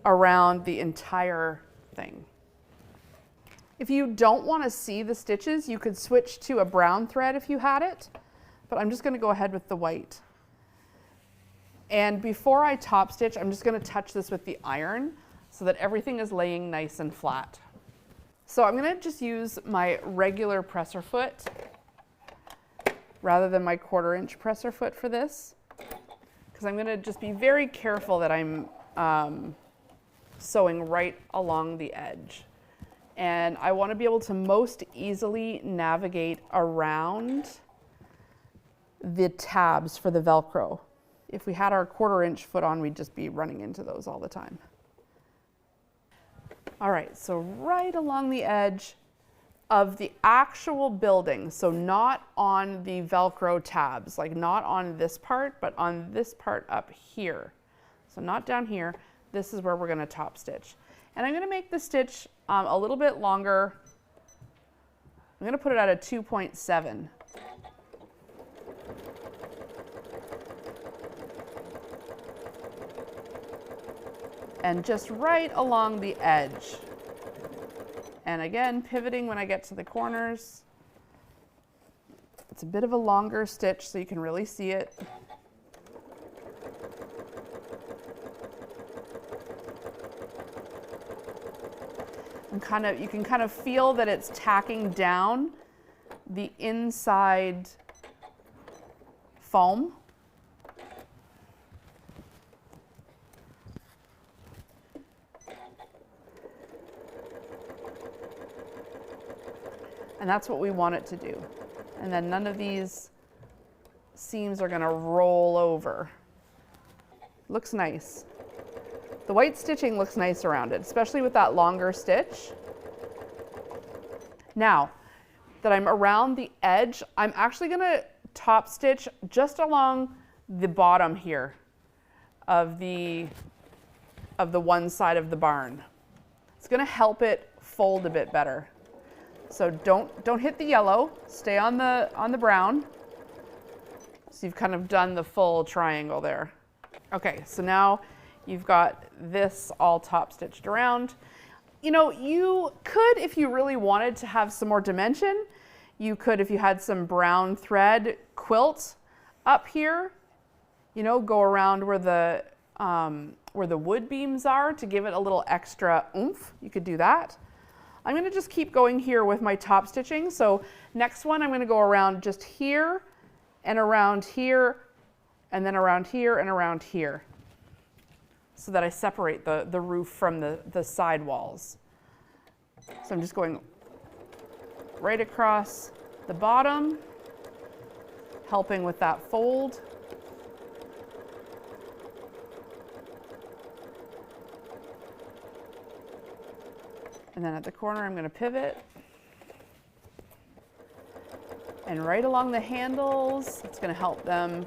around the entire thing. If you don't want to see the stitches, you could switch to a brown thread if you had it, but I'm just going to go ahead with the white. And before I top stitch, I'm just going to touch this with the iron so that everything is laying nice and flat. So I'm going to just use my regular presser foot rather than my 1/4 inch presser foot for this, because I'm going to just be very careful that I'm sewing right along the edge. And I want to be able to most easily navigate around the tabs for the Velcro. If we had our 1/4 inch foot on, we'd just be running into those all the time. All right, so right along the edge of the actual building, so not on the Velcro tabs, like not on this part, but on this part up here. So not down here, this is where we're gonna top stitch. And I'm gonna make the stitch a little bit longer. I'm gonna put it at a 2.7. And just right along the edge. And again, pivoting when I get to the corners. It's a bit of a longer stitch so you can really see it. And you can kind of feel that it's tacking down the inside foam. And that's what we want it to do. And then none of these seams are gonna roll over. Looks nice. The white stitching looks nice around it, especially with that longer stitch. Now that I'm around the edge, I'm actually gonna top stitch just along the bottom here of the one side of the barn. It's gonna help it fold a bit better. So don't hit the yellow, stay on the brown. So you've kind of done the full triangle there. Okay, so now you've got this all top stitched around. You know, you could, if you really wanted to have some more dimension, you could, if you had some brown thread, quilt up here, you know, go around where the wood beams are to give it a little extra oomph. You could do that. I'm gonna just keep going here with my top stitching. So next one, I'm gonna go around just here and around here and then around here and around here so that I separate the roof from the side walls. So I'm just going right across the bottom, helping with that fold. And then at the corner, I'm going to pivot. And right along the handles, it's going to help them,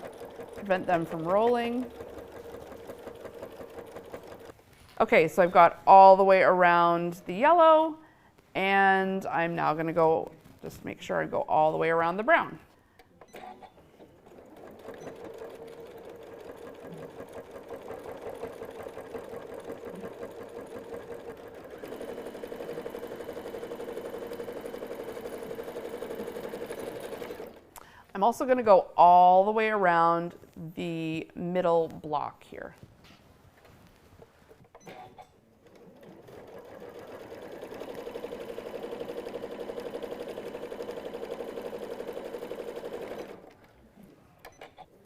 prevent them from rolling. Okay, so I've got all the way around the yellow, and I'm now going to go, just make sure I go all the way around the brown. I'm also going to go all the way around the middle block here.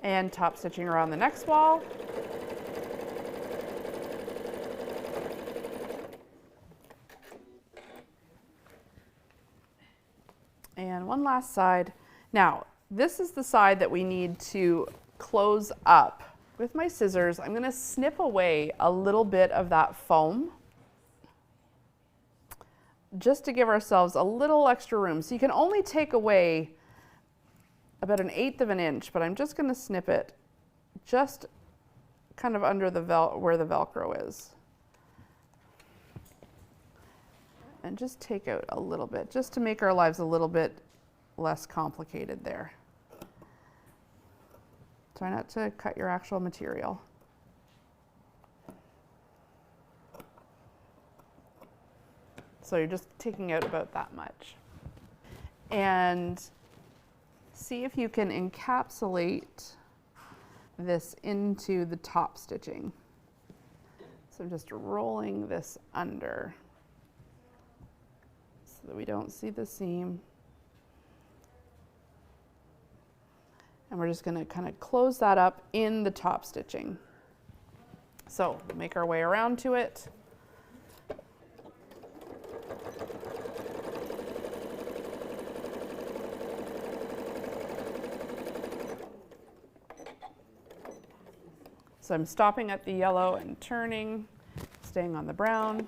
And top stitching around the next wall. And one last side. Now, this is the side that we need to close up. With my scissors, I'm going to snip away a little bit of that foam. just to give ourselves a little extra room. So you can only take away about 1/8 of an inch, but I'm just going to snip it just kind of under the where the Velcro is. And just take out a little bit, just to make our lives a little bit less complicated there. Try not to cut your actual material. So you're just taking out about that much. And see if you can encapsulate this into the top stitching. So I'm just rolling this under so that we don't see the seam. And we're just going to kind of close that up in the top stitching. So make our way around to it. So I'm stopping at the yellow and turning, staying on the brown.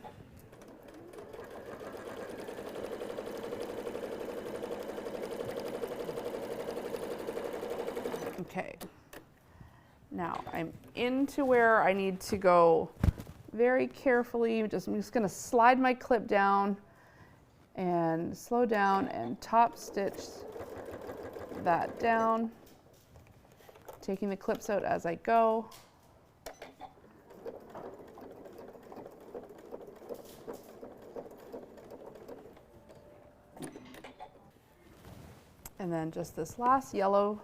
Okay, now I'm into where I need to go very carefully. I'm just going to slide my clip down and slow down and top stitch that down, taking the clips out as I go. And then just this last yellow.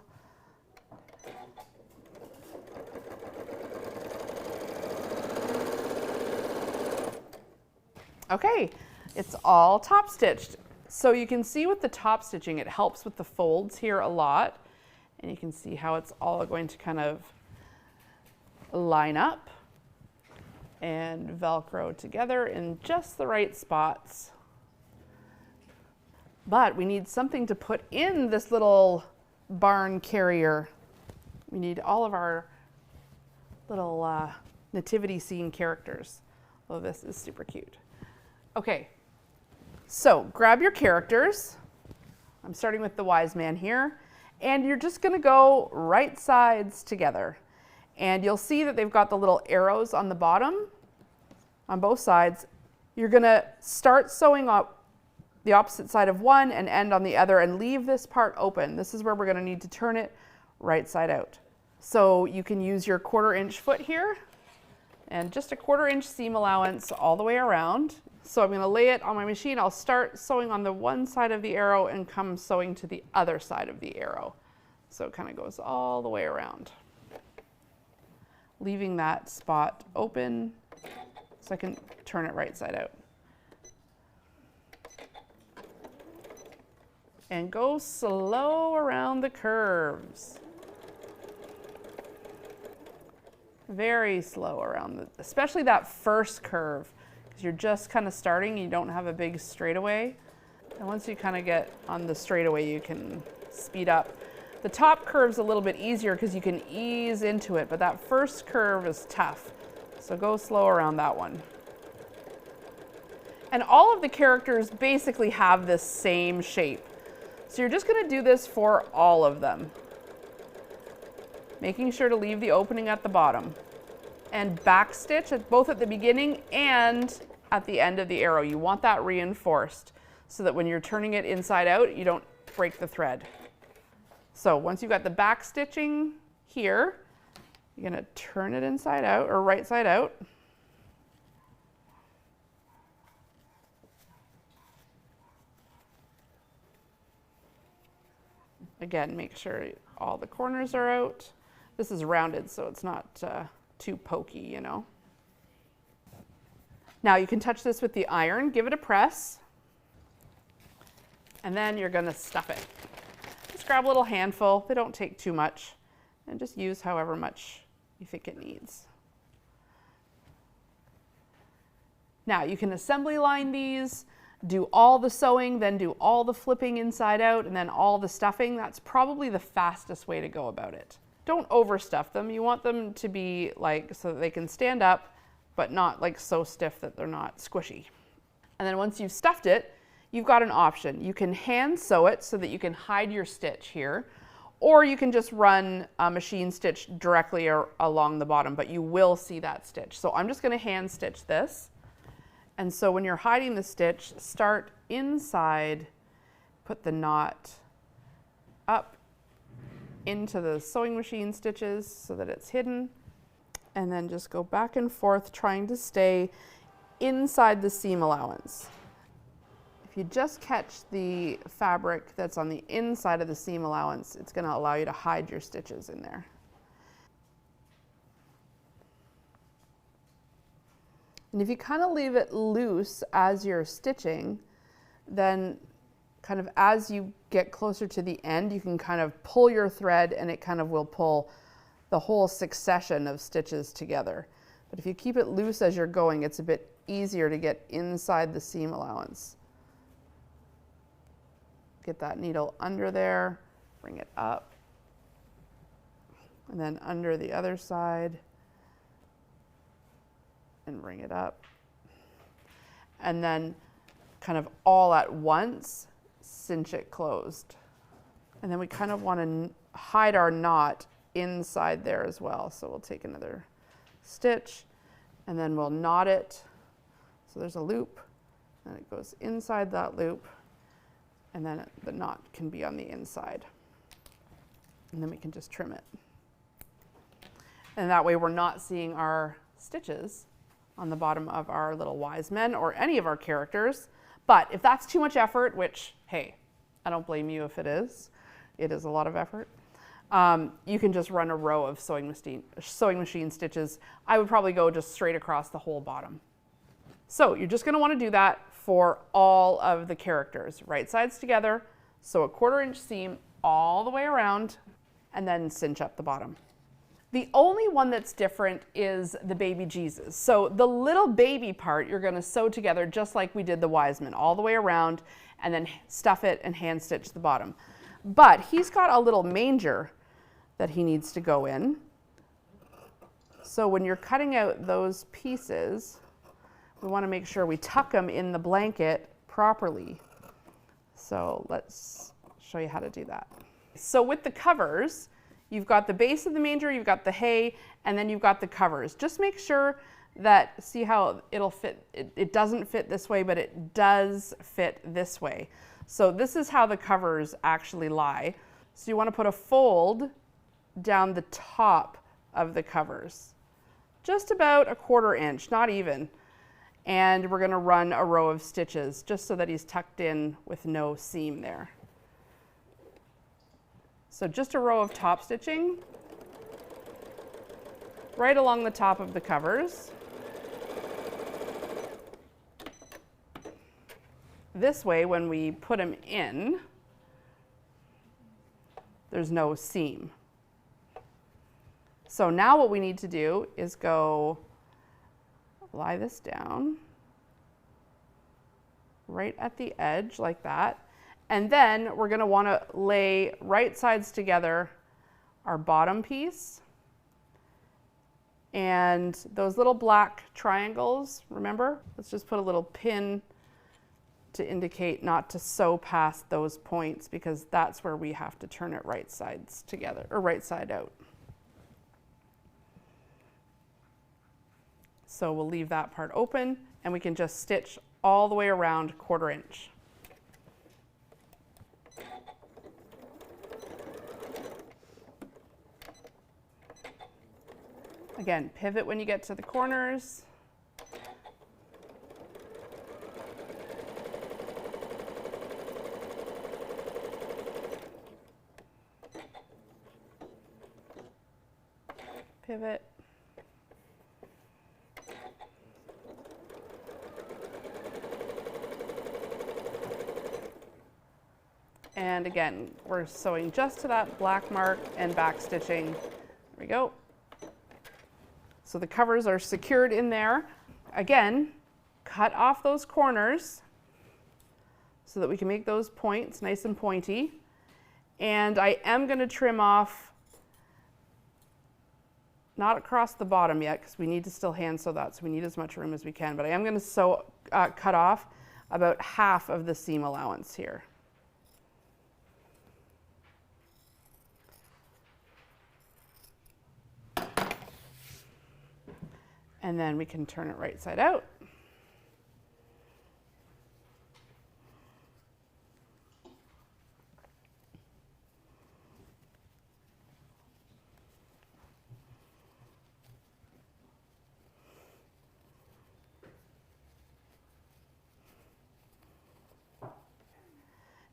Okay, it's all top stitched. So you can see with the top stitching, it helps with the folds here a lot. And you can see how it's all going to kind of line up and Velcro together in just the right spots. But we need something to put in this little barn carrier. We need all of our little nativity scene characters. Oh, this is super cute. Okay, so grab your characters. I'm starting with the wise man here. And you're just going to go right sides together. And you'll see that they've got the little arrows on the bottom on both sides. You're going to start sewing up the opposite side of one and end on the other and leave this part open. This is where we're going to need to turn it right side out. So you can use your 1/4 inch foot here and just a 1/4 inch seam allowance all the way around. So I'm going to lay it on my machine. I'll start sewing on the one side of the arrow and come sewing to the other side of the arrow. So it kind of goes all the way around, leaving that spot open so I can turn it right side out. And go slow around the curves. Very slow around, especially that first curve, because you're just kind of starting, you don't have a big straightaway. And once you kind of get on the straightaway, you can speed up. The top curve's a little bit easier because you can ease into it, but that first curve is tough. So go slow around that one. And all of the characters basically have this same shape. So you're just going to do this for all of them, making sure to leave the opening at the bottom and back stitch both at the beginning and at the end of the arrow. You want that reinforced so that when you're turning it inside out, you don't break the thread. So once you've got the back stitching here, you're going to turn it inside out or right side out. Again, make sure all the corners are out. This is rounded, so it's not too pokey, you know. Now you can touch this with the iron, give it a press, and then you're gonna stuff it. Just grab a little handful, they don't take too much, and just use however much you think it needs. Now you can assembly line these, do all the sewing, then do all the flipping inside out, and then all the stuffing. That's probably the fastest way to go about it. Don't overstuff them. You want them to be like so that they can stand up, but not like so stiff that they're not squishy. And then once you've stuffed it, you've got an option. You can hand sew it so that you can hide your stitch here, or you can just run a machine stitch directly along the bottom, but you will see that stitch. So I'm just going to hand stitch this. And so when you're hiding the stitch, start inside, put the knot up into the sewing machine stitches so that it's hidden, and then just go back and forth trying to stay inside the seam allowance. If you just catch the fabric that's on the inside of the seam allowance, it's going to allow you to hide your stitches in there. And if you kind of leave it loose as you're stitching, then kind of as you get closer to the end, you can kind of pull your thread and it kind of will pull the whole succession of stitches together. But if you keep it loose as you're going, it's a bit easier to get inside the seam allowance. Get that needle under there, bring it up, and then under the other side, and bring it up. And then kind of all at once, cinch it closed. And then we kind of want to hide our knot inside there as well. So we'll take another stitch and then we'll knot it. So there's a loop and it goes inside that loop, and then the knot can be on the inside. And then we can just trim it. And that way we're not seeing our stitches on the bottom of our little wise men or any of our characters. But if that's too much effort, which, hey, I don't blame you if it is a lot of effort, you can just run a row of sewing machine stitches. I would probably go just straight across the whole bottom. So you're just going to want to do that for all of the characters. Right sides together, sew a 1/4 inch seam all the way around, and then cinch up the bottom. The only one that's different is the baby Jesus. So the little baby part you're going to sew together just like we did the wise men, all the way around, and then stuff it and hand stitch the bottom. But he's got a little manger that he needs to go in. So when you're cutting out those pieces, we want to make sure we tuck them in the blanket properly. So let's show you how to do that. So with the covers, you've got the base of the manger, you've got the hay, and then you've got the covers. Just make sure that, see how it'll fit, it doesn't fit this way, but it does fit this way. So this is how the covers actually lie. So you want to put a fold down the top of the covers, just about a 1/4 inch, not even. And we're going to run a row of stitches just so that he's tucked in with no seam there. So just a row of top stitching right along the top of the covers. This way, when we put them in, there's no seam. So now what we need to do is go lie this down right at the edge like that. And then we're going to want to lay right sides together our bottom piece and those little black triangles, remember? Let's just put a little pin to indicate not to sew past those points, because that's where we have to turn it right sides together, or right side out. So we'll leave that part open and we can just stitch all the way around 1/4 inch. Again, pivot when you get to the corners. Pivot. And again, we're sewing just to that black mark and back stitching. There we go. So the covers are secured in there. Again, cut off those corners so that we can make those points nice and pointy. And I am going to trim off, not across the bottom yet, because we need to still hand sew that, so we need as much room as we can. But I am going to cut off about half of the seam allowance here. And then we can turn it right side out.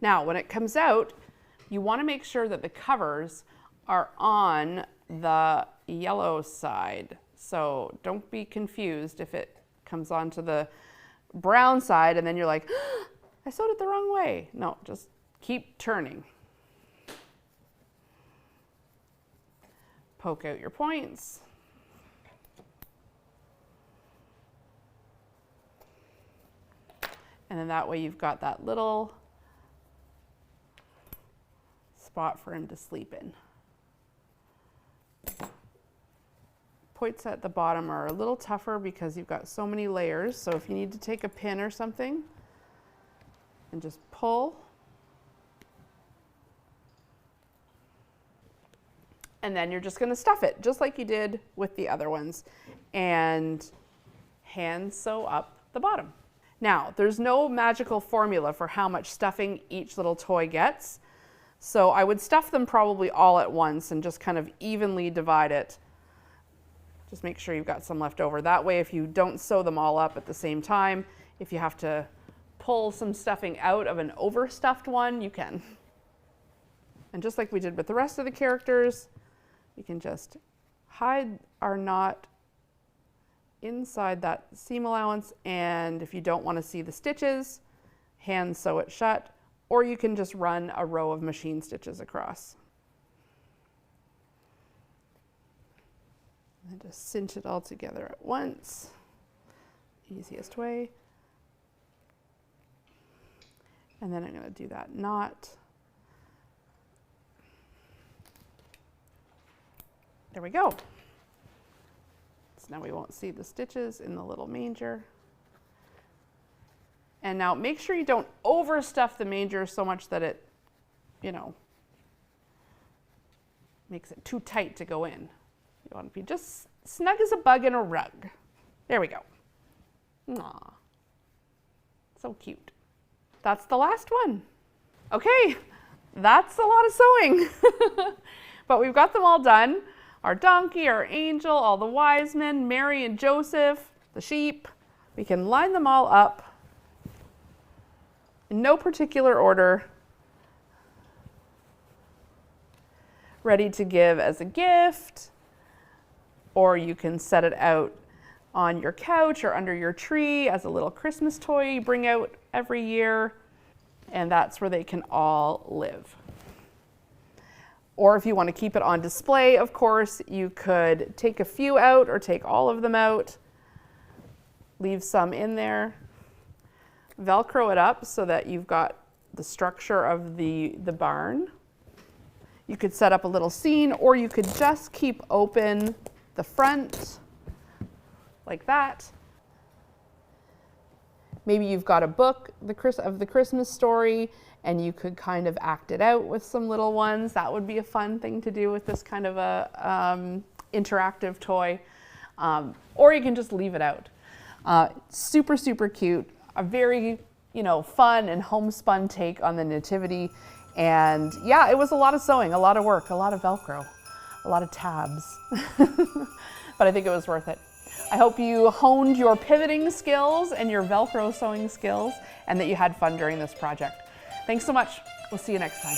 Now, when it comes out, you want to make sure that the covers are on the yellow side. So don't be confused if it comes onto the brown side and then you're like, oh, I sewed it the wrong way. No, just keep turning. Poke out your points. And then that way you've got that little spot for him to sleep in. Points at the bottom are a little tougher because you've got so many layers. So if you need to take a pin or something and just pull. And then you're just going to stuff it just like you did with the other ones and hand sew up the bottom. Now, there's no magical formula for how much stuffing each little toy gets. So I would stuff them probably all at once and just kind of evenly divide it. Just make sure you've got some left over. That way, if you don't sew them all up at the same time, if you have to pull some stuffing out of an overstuffed one, you can. And just like we did with the rest of the characters, we can just hide our knot inside that seam allowance, and if you don't want to see the stitches, hand sew it shut, or you can just run a row of machine stitches across. And just cinch it all together at once, easiest way. And then I'm going to do that knot. There we go. So now we won't see the stitches in the little manger. And now make sure you don't overstuff the manger so much that it, makes it too tight to go in. You want to be just snug as a bug in a rug. There we go. Aw, so cute. That's the last one. Okay, that's a lot of sewing. But we've got them all done. Our donkey, our angel, all the wise men, Mary and Joseph, the sheep. We can line them all up in no particular order, ready to give as a gift, or you can set it out on your couch or under your tree as a little Christmas toy you bring out every year, and that's where they can all live. Or if you want to keep it on display, of course, you could take a few out or take all of them out, leave some in there, Velcro it up so that you've got the structure of the barn. You could set up a little scene, or you could just keep open the front like that. Maybe you've got a book of the Christmas story and you could kind of act it out with some little ones. That would be a fun thing to do with this kind of a interactive toy. Or you can just leave it out. Super, super cute. A very, fun and homespun take on the Nativity. And yeah, it was a lot of sewing, a lot of work, a lot of Velcro, a lot of tabs. But I think it was worth it. I hope you honed your pivoting skills and your Velcro sewing skills and that you had fun during this project. Thanks so much. We'll see you next time.